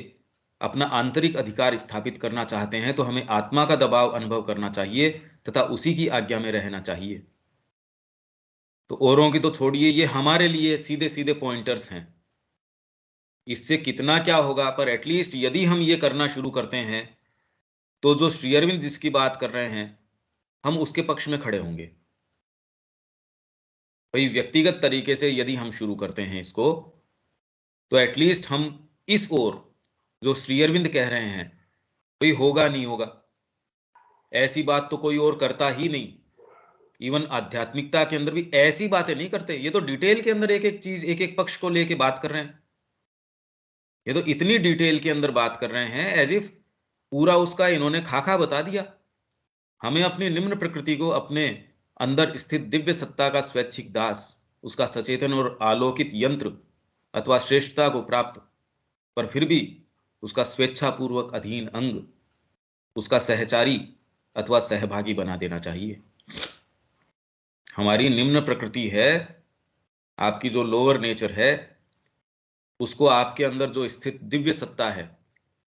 अपना आंतरिक अधिकार स्थापित करना चाहते हैं, तो हमें आत्मा का दबाव अनुभव करना चाहिए तथा उसी की आज्ञा में रहना चाहिए। तो औरों की तो छोड़िए, ये हमारे लिए सीधे सीधे पॉइंटर्स हैं। इससे कितना क्या होगा, पर एटलीस्ट यदि हम ये करना शुरू करते हैं, तो जो श्री अरविंद जिसकी बात कर रहे हैं, हम उसके पक्ष में खड़े होंगे। भाई व्यक्तिगत तरीके से यदि हम शुरू करते हैं इसको, तो एटलीस्ट हम इस ओर जो श्री अरविंद कह रहे हैं, भाई होगा नहीं होगा, ऐसी बात तो कोई और करता ही नहीं। इवन आध्यात्मिकता के अंदर भी ऐसी बातें नहीं करते। ये तो डिटेल के अंदर एक एक चीज, एक एक पक्ष को लेके बात कर रहे हैं। ये तो इतनी डिटेल के अंदर बात कर रहे हैं एज इफ पूरा उसका इन्होंने खाका बता दिया। हमें अपनी निम्न प्रकृति को अपने अंदर स्थित दिव्य सत्ता का स्वैच्छिक दास, उसका सचेतन और आलोकित यंत्र अथवा श्रेष्ठता को प्राप्त, पर फिर भी उसका स्वेच्छापूर्वक अधीन अंग, उसका सहचारी अथवा सहभागी बना देना चाहिए। हमारी निम्न प्रकृति है, आपकी जो लोअर नेचर है, उसको आपके अंदर जो स्थित दिव्य सत्ता है,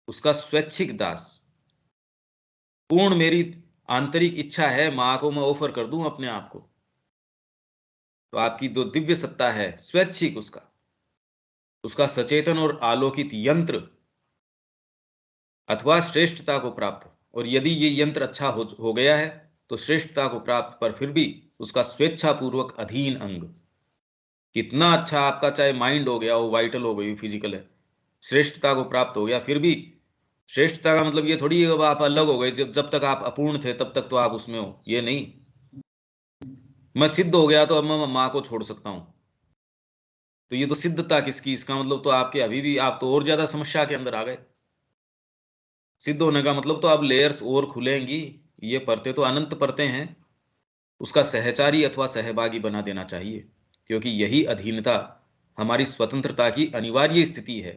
उसका स्वैच्छिक दास, पूर्ण मेरी आंतरिक इच्छा है मां को मैं ऑफर कर दूं अपने आप को। तो आपकी जो दिव्य सत्ता है स्वैच्छिक, उसका सचेतन और आलोकित यंत्र अथवा श्रेष्ठता को प्राप्त, और यदि ये यंत्र अच्छा हो गया है तो श्रेष्ठता को प्राप्त, पर फिर भी उसका स्वेच्छापूर्वक अधीन अंग। कितना अच्छा आपका चाहे माइंड हो गया, वो वाइटल हो गई, फिजिकल है, श्रेष्ठता को प्राप्त हो गया, फिर भी श्रेष्ठता का मतलब ये थोड़ी है आप अलग हो गए, जब तक आप अपूर्ण थे तब तक तो आप उसमें हो, ये नहीं। मैं सिद्ध हो गया तो अब मैं माँ को छोड़ सकता हूं। तो ये तो सिद्धता किसकी, इसका मतलब तो आपके अभी भी आप तो और ज्यादा समस्या के अंदर आ गए। सिद्ध होने का मतलब तो अब लेयर्स और खुलेंगी, ये परतें तो अनंत परतें हैं। उसका सहचारी अथवा सहभागी बना देना चाहिए, क्योंकि यही अधीनता हमारी स्वतंत्रता की अनिवार्य स्थिति है।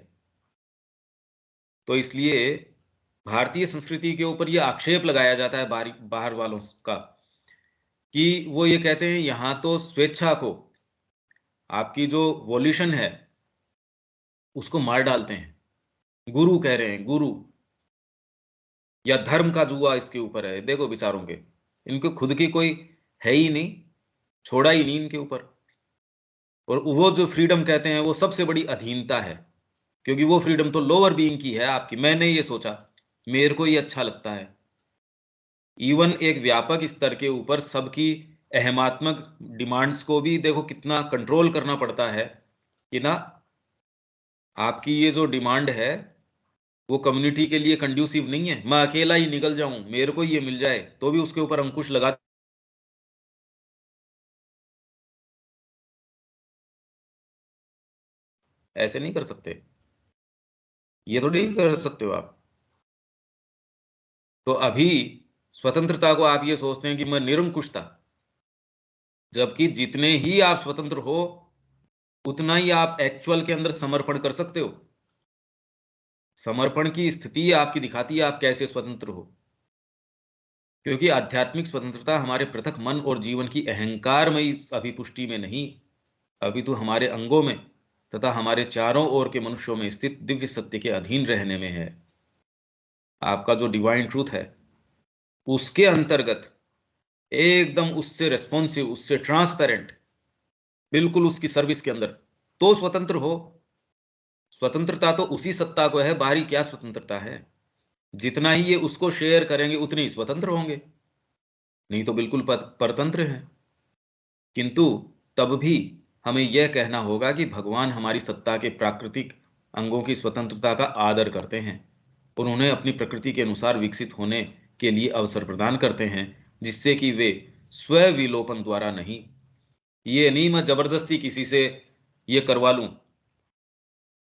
तो इसलिए भारतीय संस्कृति के ऊपर यह आक्षेप लगाया जाता है बाहर वालों का, कि वो ये कहते हैं यहां तो स्वेच्छा को, आपकी जो वॉल्यूशन है, उसको मार डालते हैं। गुरु कह रहे हैं, गुरु या धर्म का जुआ इसके ऊपर है। देखो विचारों के, इनको खुद की कोई है ही नहीं, छोड़ा ही नहीं इनके ऊपर। और वो जो फ्रीडम कहते हैं वो सबसे बड़ी अधीनता है, क्योंकि वो फ्रीडम तो लोअर बीइंग की है आपकी। मैंने ये सोचा, मेरे को ये अच्छा लगता है। इवन एक व्यापक स्तर के ऊपर सबकी अहमात्मक डिमांड्स को भी देखो कितना कंट्रोल करना पड़ता है, कि ना आपकी ये जो डिमांड है वो कम्युनिटी के लिए कंड्यूसिव नहीं है। मैं अकेला ही निकल जाऊं, मेरे को ये मिल जाए, तो भी उसके ऊपर अंकुश लगा, ऐसे नहीं कर सकते। ये तो नहीं कर सकते हो आप। तो अभी स्वतंत्रता को आप ये सोचते हैं कि मैं निरंकुश था, जबकि जितने ही आप स्वतंत्र हो उतना ही आप एक्चुअल के अंदर समर्पण कर सकते हो। समर्पण की स्थिति आपकी दिखाती है आप कैसे स्वतंत्र हो। क्योंकि आध्यात्मिक स्वतंत्रता हमारे पृथक मन और जीवन की अहंकारमयी अभिपुष्टि में नहीं, अभी तो हमारे अंगों में तथा हमारे चारों ओर के मनुष्यों में स्थित दिव्य सत्य के अधीन रहने में है। आपका जो डिवाइन ट्रूथ है, उसके अंतर्गत एकदम उससे रेस्पॉन्सिव, उससे ट्रांसपेरेंट, बिल्कुल उसकी सर्विस के अंदर, तो स्वतंत्र हो। स्वतंत्रता तो उसी सत्ता को है, बाहरी क्या स्वतंत्रता है। जितना ही ये उसको शेयर करेंगे उतने ही स्वतंत्र होंगे, नहीं तो बिल्कुल परतंत्र हैं। किंतु तब भी हमें यह कहना होगा कि भगवान हमारी सत्ता के प्राकृतिक अंगों की स्वतंत्रता का आदर करते हैं, उन्होंने अपनी प्रकृति के अनुसार विकसित होने के लिए अवसर प्रदान करते हैं, जिससे कि वे स्वविलोपन द्वारा नहीं। ये नहीं मैं जबरदस्ती किसी से ये करवा लूं।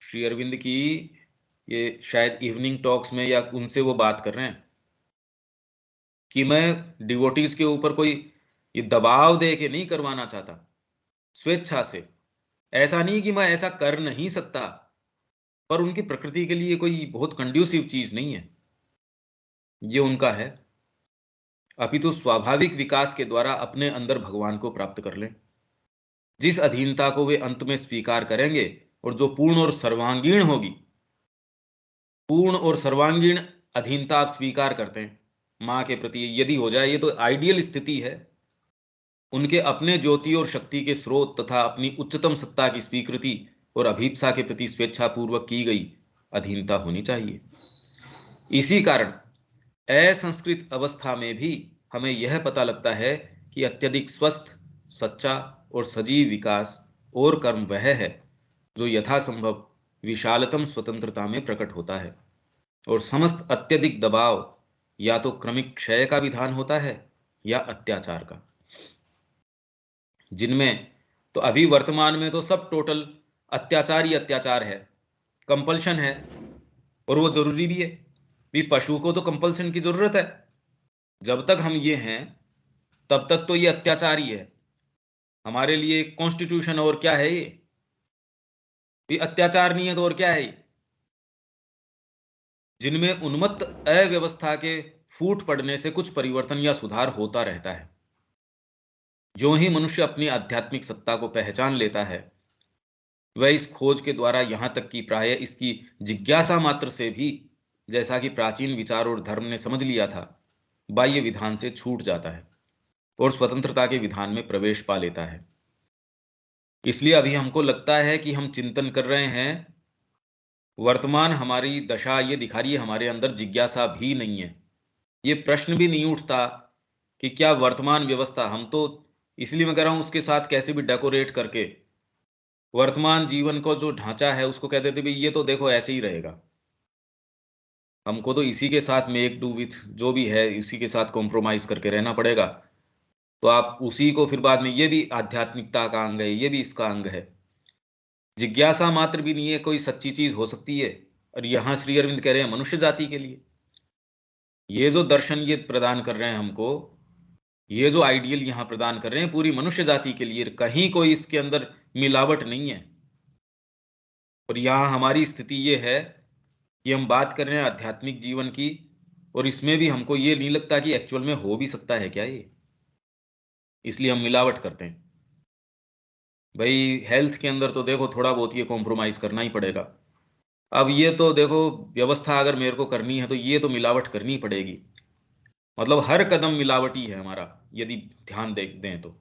श्री अरविंद की ये शायद इवनिंग टॉक्स में या उनसे वो बात कर रहे हैं कि मैं डिवोटीज के ऊपर कोई ये दबाव दे के नहीं करवाना चाहता, स्वेच्छा से। ऐसा नहीं कि मैं ऐसा कर नहीं सकता, पर उनकी प्रकृति के लिए कोई बहुत कंड्यूसिव चीज नहीं है, ये उनका है। अभी तो स्वाभाविक विकास के द्वारा अपने अंदर भगवान को प्राप्त कर लें। जिस अधीनता को वे अंत में स्वीकार करेंगे और जो पूर्ण और सर्वांगीण होगी, पूर्ण और सर्वांगीण अधीनता आप स्वीकार करते हैं मां के प्रति, यदि हो जाए, ये तो आइडियल स्थिति है। उनके अपने ज्योति और शक्ति के स्रोत तथा अपनी उच्चतम सत्ता की स्वीकृति और अभीप्सा के प्रति स्वेच्छापूर्वक की गई अधीनता होनी चाहिए। इसी कारण असंस्कृत अवस्था में भी हमें यह पता लगता है कि अत्यधिक स्वस्थ, सच्चा और सजीव विकास और कर्म वह है जो यथासंभव विशालतम स्वतंत्रता में प्रकट होता है, और समस्त अत्यधिक दबाव या तो क्रमिक क्षय का विधान होता है या अत्याचार का, जिनमें तो अभी वर्तमान में तो सब टोटल अत्याचार ही अत्याचार है, कंपल्शन है, और वो जरूरी भी है। भी पशु को तो कंपल्शन की जरूरत है, जब तक हम ये हैं तब तक तो ये अत्याचार ही है हमारे लिए। कॉन्स्टिट्यूशन और क्या है ये अत्याचार नहीं है तो और क्या है ये? जिनमें उन्मत्त अव्यवस्था के फूट पड़ने से कुछ परिवर्तन या सुधार होता रहता है। जो ही मनुष्य अपनी आध्यात्मिक सत्ता को पहचान लेता है, वह इस खोज के द्वारा यहां तक कि प्राय इसकी जिज्ञासा मात्र से भी, जैसा कि प्राचीन विचार और धर्म ने समझ लिया था, बाह्य विधान से छूट जाता है और स्वतंत्रता के विधान में प्रवेश पा लेता है। इसलिए अभी हमको लगता है कि हम चिंतन कर रहे हैं, वर्तमान हमारी दशा ये दिखा रही है हमारे अंदर जिज्ञासा भी नहीं है। ये प्रश्न भी नहीं उठता कि क्या वर्तमान व्यवस्था, हम तो इसलिए मैं कह रहा हूं उसके साथ कैसे भी डेकोरेट करके वर्तमान जीवन को जो ढांचा है उसको कहते थे भाई ये तो देखो ऐसे ही रहेगा, हमको तो इसी के साथ मेक डू विथ जो भी है इसी के साथ कॉम्प्रोमाइज करके रहना पड़ेगा। तो आप उसी को फिर बाद में, ये भी आध्यात्मिकता का अंग है, ये भी इसका अंग है। जिज्ञासा मात्र भी नहीं है कोई सच्ची चीज हो सकती है। और यहां श्री अरविंद कह रहे हैं मनुष्य जाति के लिए ये जो दर्शन ये प्रदान कर रहे हैं हमको, ये जो आइडियल यहां प्रदान कर रहे हैं पूरी मनुष्य जाति के लिए, कहीं कोई इसके अंदर मिलावट नहीं है। और यहां हमारी स्थिति ये है कि हम बात कर रहे हैं आध्यात्मिक जीवन की, और इसमें भी हमको ये नहीं लगता कि एक्चुअल में हो भी सकता है क्या ये, इसलिए हम मिलावट करते हैं। भाई हेल्थ के अंदर तो देखो थोड़ा बहुत ये कॉम्प्रोमाइज करना ही पड़ेगा। अब ये तो देखो व्यवस्था अगर मेरे को करनी है तो ये तो मिलावट करनी पड़ेगी, मतलब हर कदम मिलावटी है हमारा यदि ध्यान दें तो।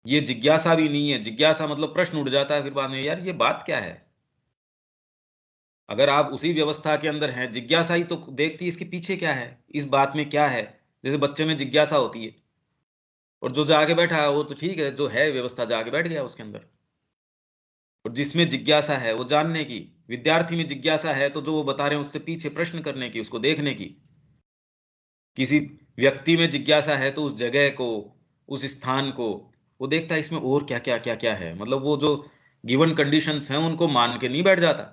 ये जिज्ञासा भी नहीं है, जिज्ञासा मतलब प्रश्न उठ जाता है फिर बाद में, यार ये बात क्या है। अगर आप उसी व्यवस्था के अंदर हैं, जिज्ञासा ही तो देखती है इसके पीछे क्या है, इस बात में क्या है। जैसे बच्चे में जिज्ञासा होती है, और जो जाके बैठा है वो तो ठीक है, जो है व्यवस्था जाके बैठ गया उसके अंदर। और जिसमें जिज्ञासा है वो जानने की, विद्यार्थी में जिज्ञासा है तो जो वो बता रहे हैं उससे पीछे प्रश्न करने की, उसको देखने की। किसी व्यक्ति में जिज्ञासा है तो उस जगह को, उस स्थान को वो देखता है इसमें और क्या क्या क्या क्या है, मतलब वो जो गिवन कंडीशंस हैं उनको मान के नहीं बैठ जाता।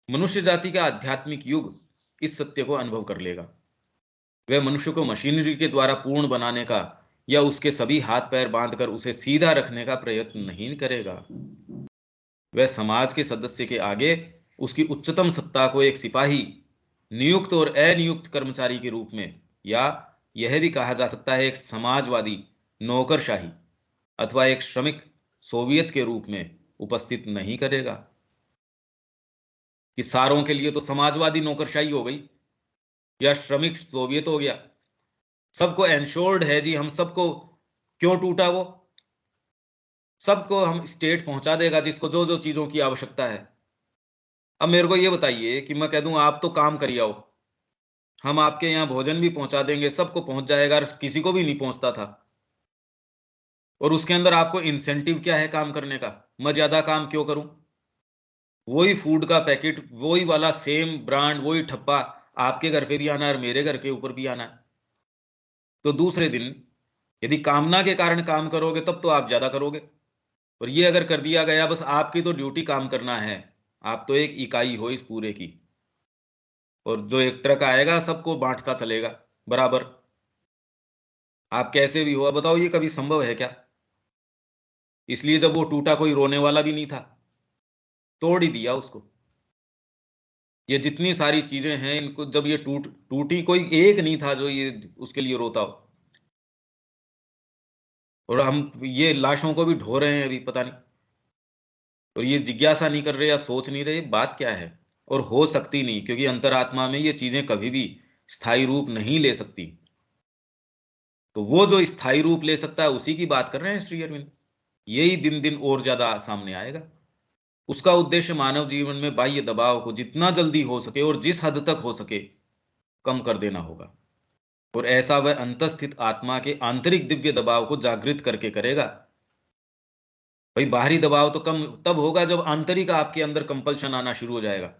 मनुष्य जाति का आध्यात्मिक युग इस सत्य को अनुभव कर लेगा। वह मनुष्य को मशीनरी के द्वारा पूर्ण बनाने का या उसके सभी हाथ पैर बांधकर उसे सीधा रखने का प्रयत्न नहीं करेगा। वह समाज के सदस्य के आगे उसकी उच्चतम सत्ता को एक सिपाही, नियुक्त और अनियुक्त कर्मचारी के रूप में, या यह भी कहा जा सकता है एक समाजवादी नौकरशाही अथवा एक श्रमिक सोवियत के रूप में उपस्थित नहीं करेगा। कि सारों के लिए तो समाजवादी नौकरशाही हो गई या श्रमिक सोवियत हो गया, सबको एंश्योर्ड है जी, हम सबको क्यों टूटा वो, सबको हम स्टेट पहुंचा देगा जिसको जो जो चीजों की आवश्यकता है। अब मेरे को ये बताइए कि मैं कह दूं आप तो काम करिए आओ, हम आपके यहाँ भोजन भी पहुंचा देंगे, सबको पहुंच जाएगा, किसी को भी नहीं पहुंचता था। और उसके अंदर आपको इंसेंटिव क्या है काम करने का, मैं ज्यादा काम क्यों करूं। वही फूड का पैकेट, वही वाला सेम ब्रांड, वही ठप्पा आपके घर पे भी आना है और मेरे घर के ऊपर भी आना है। तो दूसरे दिन यदि कामना के कारण काम करोगे तब तो आप ज्यादा करोगे। और ये अगर कर दिया गया बस आपकी तो ड्यूटी काम करना है, आप तो एक इकाई हो इस पूरे की, और जो एक ट्रक आएगा सबको बांटता चलेगा बराबर, आप कैसे भी हो, बताओ ये कभी संभव है क्या? इसलिए जब वो टूटा कोई रोने वाला भी नहीं था, तोड़ ही दिया उसको। ये जितनी सारी चीजें हैं इनको जब ये टूटी, कोई एक नहीं था जो ये उसके लिए रोता हो। और हम ये लाशों को भी ढो रहे हैं अभी, पता नहीं, और ये जिज्ञासा नहीं कर रहे या सोच नहीं रहे बात क्या है। और हो सकती नहीं, क्योंकि अंतरात्मा में ये चीजें कभी भी स्थायी रूप नहीं ले सकती। तो वो जो स्थायी रूप ले सकता है उसी की बात कर रहे हैं श्री अरविंद। यही दिन दिन और ज्यादा सामने आएगा। उसका उद्देश्य मानव जीवन में बाह्य दबाव को जितना जल्दी हो सके और जिस हद तक हो सके कम कर देना होगा। और ऐसा वह अंतस्थित आत्मा के आंतरिक दिव्य दबाव को जागृत करके करेगा। भाई बाहरी दबाव तो कम तब होगा जब आंतरिक आपके अंदर कंपल्शन आना शुरू हो जाएगा।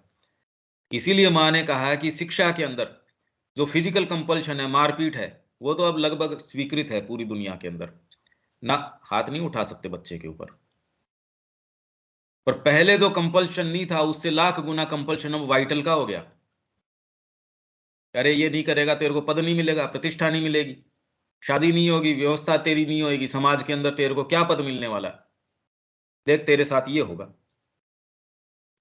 इसीलिए माँ ने कहा कि शिक्षा के अंदर जो फिजिकल कंपल्शन है, मारपीट है, वो तो अब लगभग स्वीकृत है पूरी दुनिया के अंदर। ना, हाथ नहीं उठा सकते बच्चे के ऊपर। पर पहले जो कंपल्शन नहीं था उससे लाख गुना कंपल्शन अब वाइटल का हो गया। अरे ये नहीं करेगा तेरे को पद नहीं मिलेगा, प्रतिष्ठा नहीं मिलेगी, शादी नहीं होगी, व्यवस्था तेरी नहीं होगी समाज के अंदर, तेरे को क्या पद मिलने वाला है, देख तेरे साथ ये होगा।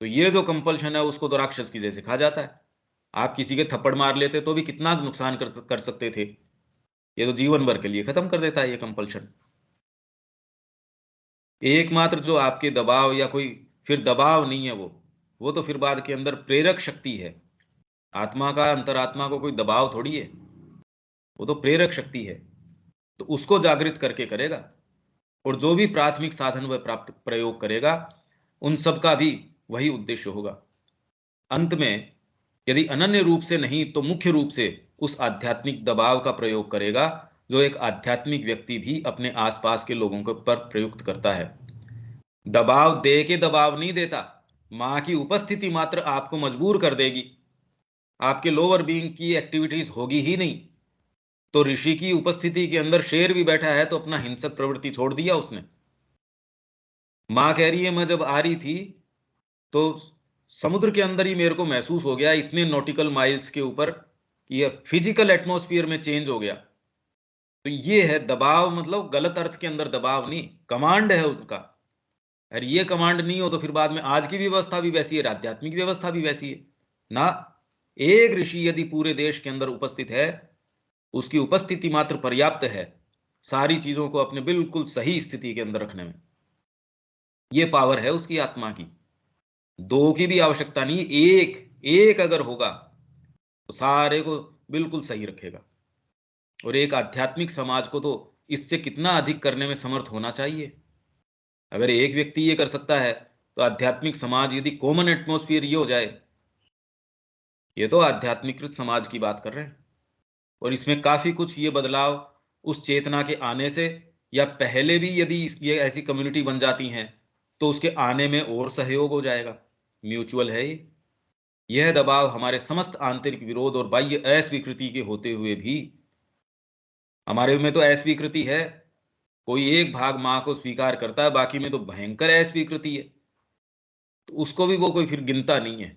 तो ये जो कंपल्शन है उसको तो राक्षस की जैसे खा जाता है। आप किसी के थप्पड़ मार लेते तो भी कितना नुकसान कर सकते थे, ये तो जीवन भर के लिए खत्म कर देता है ये कंपल्शन। एकमात्र जो आपके दबाव या कोई फिर दबाव नहीं है, वो तो फिर बाद के अंदर प्रेरक शक्ति है। आत्मा का, अंतरात्मा को कोई दबाव थोड़ी है, वो तो प्रेरक शक्ति है। तो उसको जागृत करके करेगा। और जो भी प्राथमिक साधन वह प्राप्त प्रयोग करेगा उन सब का भी वही उद्देश्य होगा। अंत में यदि अनन्य रूप से नहीं तो मुख्य रूप से उस आध्यात्मिक दबाव का प्रयोग करेगा जो एक आध्यात्मिक व्यक्ति भी अपने आसपास के लोगों के पर प्रयुक्त करता है। दबाव दे के दबाव नहीं देता, मां की उपस्थिति मात्र आपको मजबूर कर देगी। आपके लोअर बीइंग की एक्टिविटीज होगी ही नहीं। तो ऋषि की उपस्थिति के अंदर शेर भी बैठा है तो अपना हिंसक प्रवृत्ति छोड़ दिया उसने। मां कह रही है मैं जब आ रही थी तो समुद्र के अंदर ही मेरे को महसूस हो गया इतने नॉटिकल माइल्स के ऊपर कि ये फिजिकल एटमॉस्फेयर में चेंज हो गया। तो ये है दबाव, मतलब गलत अर्थ के अंदर दबाव नहीं, कमांड है उसका। अरे ये कमांड नहीं हो तो फिर बाद में आज की व्यवस्था भी वैसी है, आध्यात्मिक व्यवस्था भी वैसी है ना। एक ऋषि यदि पूरे देश के अंदर उपस्थित है, उसकी उपस्थिति मात्र पर्याप्त है सारी चीजों को अपने बिल्कुल सही स्थिति के अंदर रखने में। ये पावर है उसकी आत्मा की। दो की भी आवश्यकता नहीं, एक एक अगर होगा तो सारे को बिल्कुल सही रखेगा। और एक आध्यात्मिक समाज को तो इससे कितना अधिक करने में समर्थ होना चाहिए। अगर एक व्यक्ति ये कर सकता है तो आध्यात्मिक समाज, यदि कॉमन एटमॉस्फेयर ये हो जाए, ये तो आध्यात्मिकृत समाज की बात कर रहे हैं। और इसमें काफी कुछ ये बदलाव उस चेतना के आने से, या पहले भी यदि ये ऐसी कम्युनिटी बन जाती हैं तो उसके आने में और सहयोग हो जाएगा। म्यूचुअल है ये। यह दबाव हमारे समस्त आंतरिक विरोध और बाह्य अस्वीकृति के होते हुए भी, हमारे में तो अस्वीकृति है, कोई एक भाग मां को स्वीकार करता है, बाकी में तो भयंकर अस्वीकृति है। तो उसको भी वो कोई फिर गिनता नहीं है।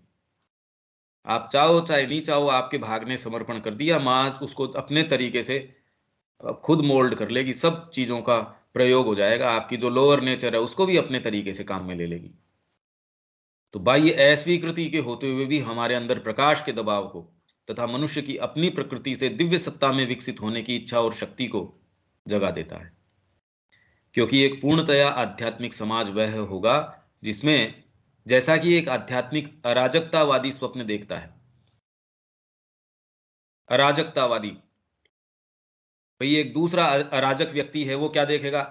आप चाहो चाहे नहीं चाहो, आपके भाग ने समर्पण कर दिया, मां उसको अपने तरीके से खुद मोल्ड कर लेगी, सब चीजों का प्रयोग हो जाएगा, आपकी जो लोअर नेचर है उसको भी अपने तरीके से काम में ले लेगी। तो बाह्य अस्वीकृति के होते हुए भी हमारे अंदर प्रकाश के दबाव को तथा मनुष्य की अपनी प्रकृति से दिव्य सत्ता में विकसित होने की इच्छा और शक्ति को जगा देता है। क्योंकि एक पूर्णतया आध्यात्मिक समाज वह होगा जिसमें, जैसा कि एक आध्यात्मिक अराजकतावादी स्वप्न देखता है, अराजकतावादी भाई एक दूसरा अराजक व्यक्ति है, वो क्या देखेगा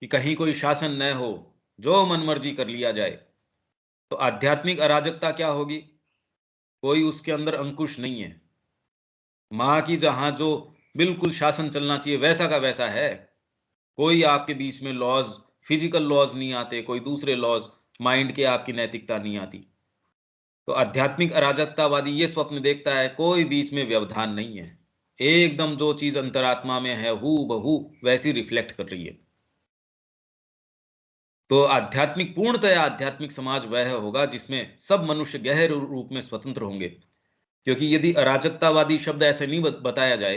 कि कहीं कोई शासन न हो, जो मनमर्जी कर लिया जाए। तो आध्यात्मिक अराजकता क्या होगी? कोई उसके अंदर अंकुश नहीं है, माँ की जहां जो बिल्कुल शासन चलना चाहिए वैसा का वैसा है। कोई आपके बीच में लॉज, फिजिकल लॉज नहीं आते, कोई दूसरे लॉज, माइंड के आपकी नैतिकता नहीं आती। तो आध्यात्मिक अराजकतावादी ये स्वप्न देखता है कोई बीच में व्यवधान नहीं है, एकदम जो चीज अंतरात्मा में है हू बहू वैसी रिफ्लेक्ट कर रही है। तो आध्यात्मिक, पूर्णतया आध्यात्मिक समाज वह होगा जिसमें सब मनुष्य गहरे रूप में स्वतंत्र होंगे। क्योंकि यदि अराजकतावादी शब्द ऐसे नहीं बताया जाए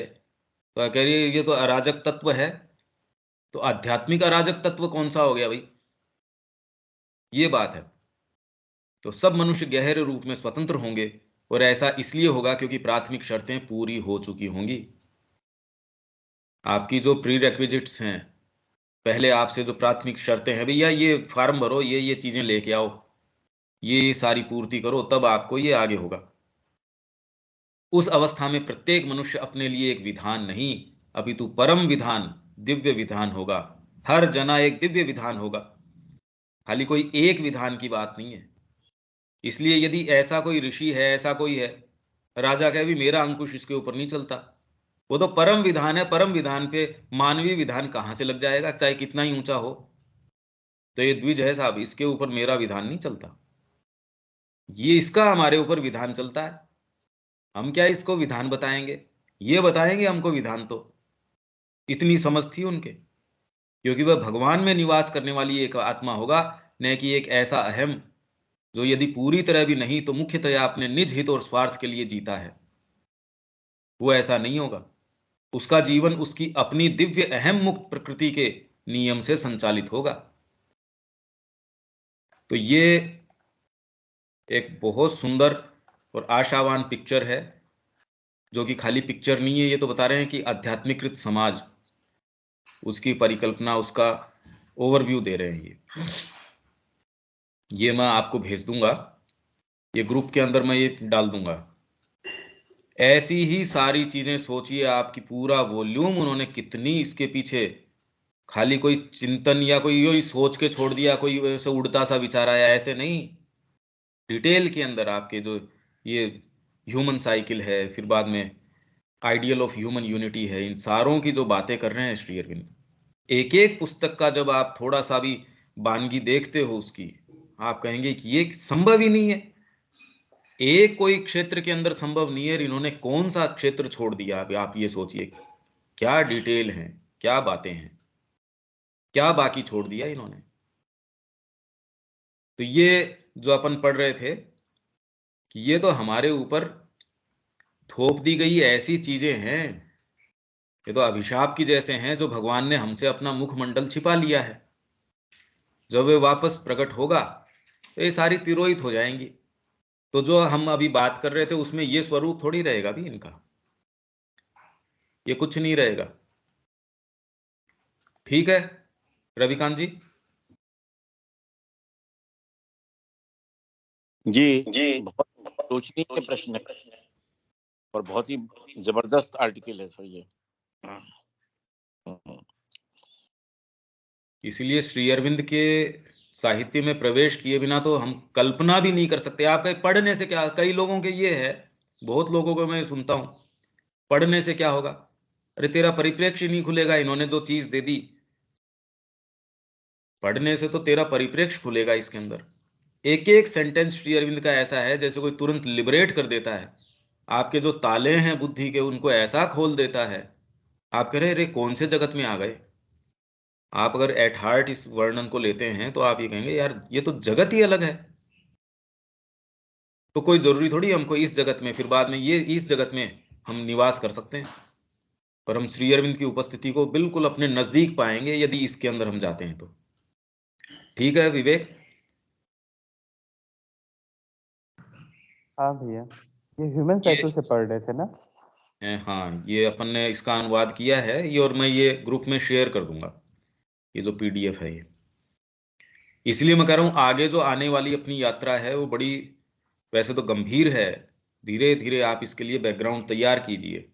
तो कह रही है ये तो अराजक तत्व है, तो आध्यात्मिक अराजक तत्व कौन सा हो गया भाई? ये बात है। तो सब मनुष्य गहरे रूप में स्वतंत्र होंगे, और ऐसा इसलिए होगा क्योंकि प्राथमिक शर्तें पूरी हो चुकी होंगी। आपकी जो प्री रेक्विजिट्स हैं, पहले आपसे जो प्राथमिक शर्तें हैं, भैया ये फॉर्म भरो, ये चीजें लेके आओ, ये सारी पूर्ति करो, तब आपको ये आगे होगा। उस अवस्था में प्रत्येक मनुष्य अपने लिए एक विधान नहीं अपितु परम विधान, दिव्य विधान होगा। हर जना एक दिव्य विधान होगा, खाली कोई एक विधान की बात नहीं है। इसलिए यदि ऐसा कोई ऋषि है, ऐसा कोई है, राजा कहे भी मेरा अंकुश इसके ऊपर नहीं चलता, वो तो परम विधान है, परम विधान पे मानवीय विधान कहां से लग जाएगा, चाहे कितना ही ऊंचा हो। तो ये द्विज है साहब, इसके ऊपर मेरा विधान नहीं चलता, ये इसका हमारे ऊपर विधान चलता है। हम क्या इसको विधान बताएंगे, ये बताएंगे हमको विधान। तो इतनी समझ थी उनके, क्योंकि वह भगवान में निवास करने वाली एक आत्मा होगा, न कि एक ऐसा अहम जो यदि पूरी तरह भी नहीं तो मुख्यतया अपने निज हित और स्वार्थ के लिए जीता है। वो ऐसा नहीं होगा, उसका जीवन उसकी अपनी दिव्य अहम मुक्त प्रकृति के नियम से संचालित होगा। तो ये एक बहुत सुंदर और आशावान पिक्चर है, जो कि खाली पिक्चर नहीं है, ये तो बता रहे हैं कि आध्यात्मिकृत समाज, उसकी परिकल्पना, उसका ओवरव्यू दे रहे हैं। ये मैं आपको भेज दूंगा, ये ग्रुप के अंदर मैं ये डाल दूंगा। ऐसी ही सारी चीजें सोचिए, आपकी पूरा वॉल्यूम उन्होंने कितनी इसके पीछे, खाली कोई चिंतन या कोई यो ही सोच के छोड़ दिया, कोई ऐसे उड़ता सा विचार आया, ऐसे नहीं। डिटेल के अंदर आपके जो ये ह्यूमन साइकिल है, फिर बाद में आइडियल ऑफ ह्यूमन यूनिटी है, इन सारों की जो बातें कर रहे हैं श्री अरविंद, एक एक पुस्तक का जब आप थोड़ा सा भी वानगी देखते हो उसकी, आप कहेंगे कि ये संभव ही नहीं है, एक कोई क्षेत्र के अंदर संभव नहीं है। इन्होंने कौन सा क्षेत्र छोड़ दिया? आप ये सोचिए, क्या डिटेल है, क्या बातें हैं, क्या बाकी छोड़ दिया इन्होंने। तो ये जो अपन पढ़ रहे थे कि ये तो हमारे ऊपर थोप दी गई ऐसी चीजें हैं, ये तो अभिशाप की जैसे हैं, जो भगवान ने हमसे अपना मुखमंडल छिपा लिया है। जब वे वापस प्रकट होगा तो ये सारी तिरोहित हो जाएंगी। तो जो हम अभी बात कर रहे थे उसमें ये स्वरूप थोड़ी रहेगा भी इनका, ये कुछ नहीं रहेगा। ठीक है रविकांत जी? जी, जी, बहुत सोचनीय प्रश्न है और बहुत ही जबरदस्त आर्टिकल है सर ये। इसलिए श्री अरविंद के साहित्य में प्रवेश किए बिना तो हम कल्पना भी नहीं कर सकते। आप कहीं पढ़ने से क्या, कई लोगों के ये है, बहुत लोगों को मैं सुनता हूं, पढ़ने से क्या होगा? अरे तेरा परिप्रेक्ष्य नहीं खुलेगा, इन्होंने जो चीज दे दी, पढ़ने से तो तेरा परिप्रेक्ष्य खुलेगा इसके अंदर। एक एक सेंटेंस श्री अरविंद का ऐसा है जैसे कोई तुरंत लिबरेट कर देता है, आपके जो ताले हैं बुद्धि के उनको ऐसा खोल देता है, आप कह रहे अरे कौन से जगत में आ गए। आप अगर एट हार्ट इस वर्णन को लेते हैं तो आप ये कहेंगे यार ये तो जगत ही अलग है। तो कोई जरूरी थोड़ी हमको इस जगत में, फिर बाद में ये इस जगत में हम निवास कर सकते हैं, पर हम श्री अरविंद की उपस्थिति को बिल्कुल अपने नजदीक पाएंगे यदि इसके अंदर हम जाते हैं तो। ठीक है विवेक? हाँ भैया, ये ह्यूमन साइकिल से पढ़ रहे थे ना? हाँ, ये अपन ने इसका अनुवाद किया है ये, और मैं ये ग्रुप में शेयर कर दूंगा, ये जो पीडीएफ है ये। इसलिए मैं कह रहा हूँ आगे जो आने वाली अपनी यात्रा है वो बड़ी, वैसे तो गंभीर है, धीरे धीरे आप इसके लिए बैकग्राउंड तैयार कीजिए,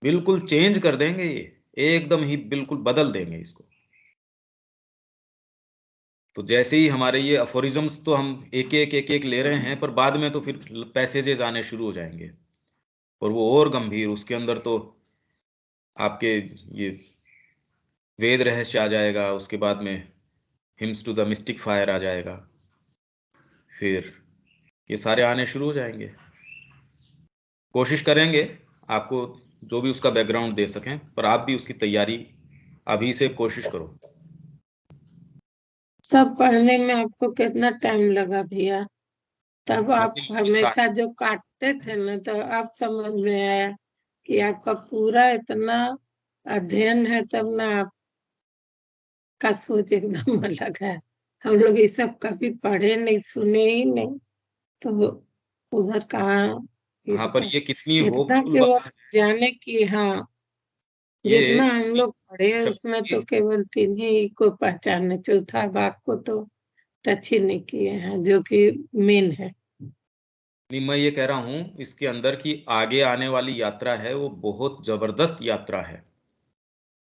बिल्कुल चेंज कर देंगे ये, एकदम ही बिल्कुल बदल देंगे इसको। तो जैसे ही हमारे ये अफोरिज्म्स तो हम एक एक ले रहे हैं, पर बाद में तो फिर पैसेजेस आने शुरू हो जाएंगे, और वो और गंभीर, उसके अंदर तो आपके ये वेद रहस्य आ जाएगा, उसके बाद में hymns to the mystic fire आ जाएगा, फिर ये सारे आने शुरू हो जाएंगे। कोशिश करेंगे आपको जो भी उसका बैकग्राउंड दे सकें, पर आप भी उसकी तैयारी अभी से कोशिश करो। सब पढ़ने में आपको कितना टाइम लगा भैया? तब आप हमेशा जो काटते थे ना, तो अब समझ में आया कि आपका पूरा इतना अध्ययन है, तब ना आपका सोच एकदम अलग है। हम लोग ये सब कभी पढ़े नहीं, सुने ही नहीं, तो उधर कहाँ हाँ, पर ये कितनी इतना होपफुल केवल बात है। जाने की, हाँ, ये जितना हम लोग पढ़े शक्ति उसमें तो केवल 3 ही को पहचाने, चौथा भाग को तो टच ही नहीं किए हैं, जो कि मेन है। नहीं, मैं ये कह रहा हूँ इसके अंदर की आगे आने वाली यात्रा है वो बहुत जबरदस्त यात्रा है।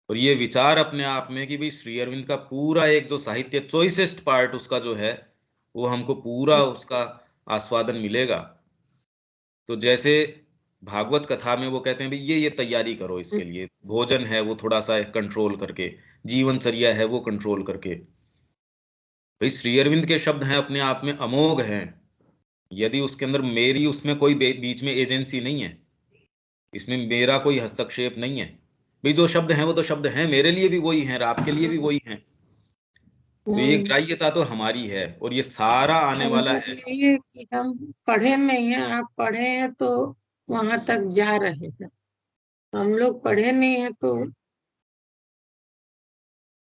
और ये विचार अपने आप में कि भाई श्री अरविंद का पूरा एक जो साहित्य चॉइसेस्ट पार्ट उसका जो है, वो हमको पूरा उसका आस्वादन मिलेगा। तो जैसे भागवत कथा में वो कहते हैं भाई ये तैयारी करो, इसके लिए भोजन है वो थोड़ा सा कंट्रोल करके, जीवनचर्या है वो कंट्रोल करके। भाई श्री अरविंद के शब्द हैं अपने आप में अमोघ हैं। यदि उसके अंदर मेरी उसमें कोई बीच में एजेंसी नहीं है, इसमें मेरा कोई हस्तक्षेप नहीं है। भाई जो शब्द हैं वो तो शब्द हैं, मेरे लिए भी वही हैं और आपके लिए भी वही हैं। तो ये ग्राह्यता तो हमारी है और ये सारा आने वाला है। ये कि हम पढ़े नहीं है, आप पढ़े हैं तो वहां तक जा रहे हैं। हम लोग पढ़े नहीं है तो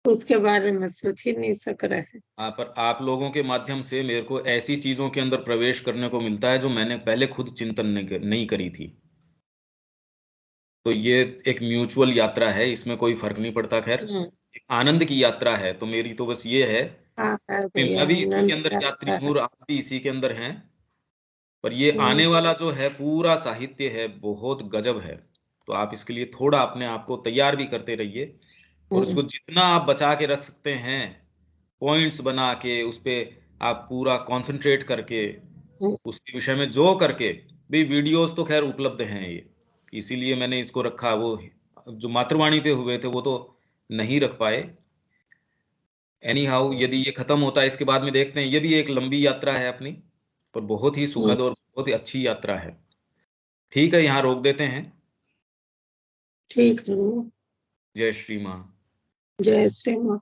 उसके बारे में सोच ही नहीं सक रहे हैं। पर आप लोगों के माध्यम से मेरे को ऐसी चीजों के अंदर प्रवेश करने को मिलता है जो मैंने पहले खुद चिंतन नहीं करी थी। तो ये एक म्यूचुअल यात्रा है, इसमें कोई फर्क नहीं पड़ता। खैर, एक आनंद की यात्रा है। तो मेरी तो बस ये है कि मैं भी इसी के अंदर यात्री हूँ और आप भी इसी के अंदर हैं। पर ये आने वाला जो है पूरा साहित्य है, बहुत गजब है। तो आप इसके लिए थोड़ा अपने आप को तैयार भी करते रहिए और उसको जितना आप बचा के रख सकते हैं, पॉइंट्स बना के उस पे आप पूरा कंसंट्रेट करके उसके विषय में जो करके, भी वीडियोस तो खैर उपलब्ध हैं ये, इसीलिए मैंने इसको रखा। वो जो मातृवाणी पे हुए थे वो तो नहीं रख पाए। एनी हाउ, यदि ये खत्म होता है इसके बाद में देखते हैं, ये भी एक लंबी यात्रा है अपनी, पर बहुत ही सुखद और बहुत ही अच्छी यात्रा है। ठीक है, यहाँ रोक देते हैं। ठीक है। जय श्री माँ। जय श्री माँ।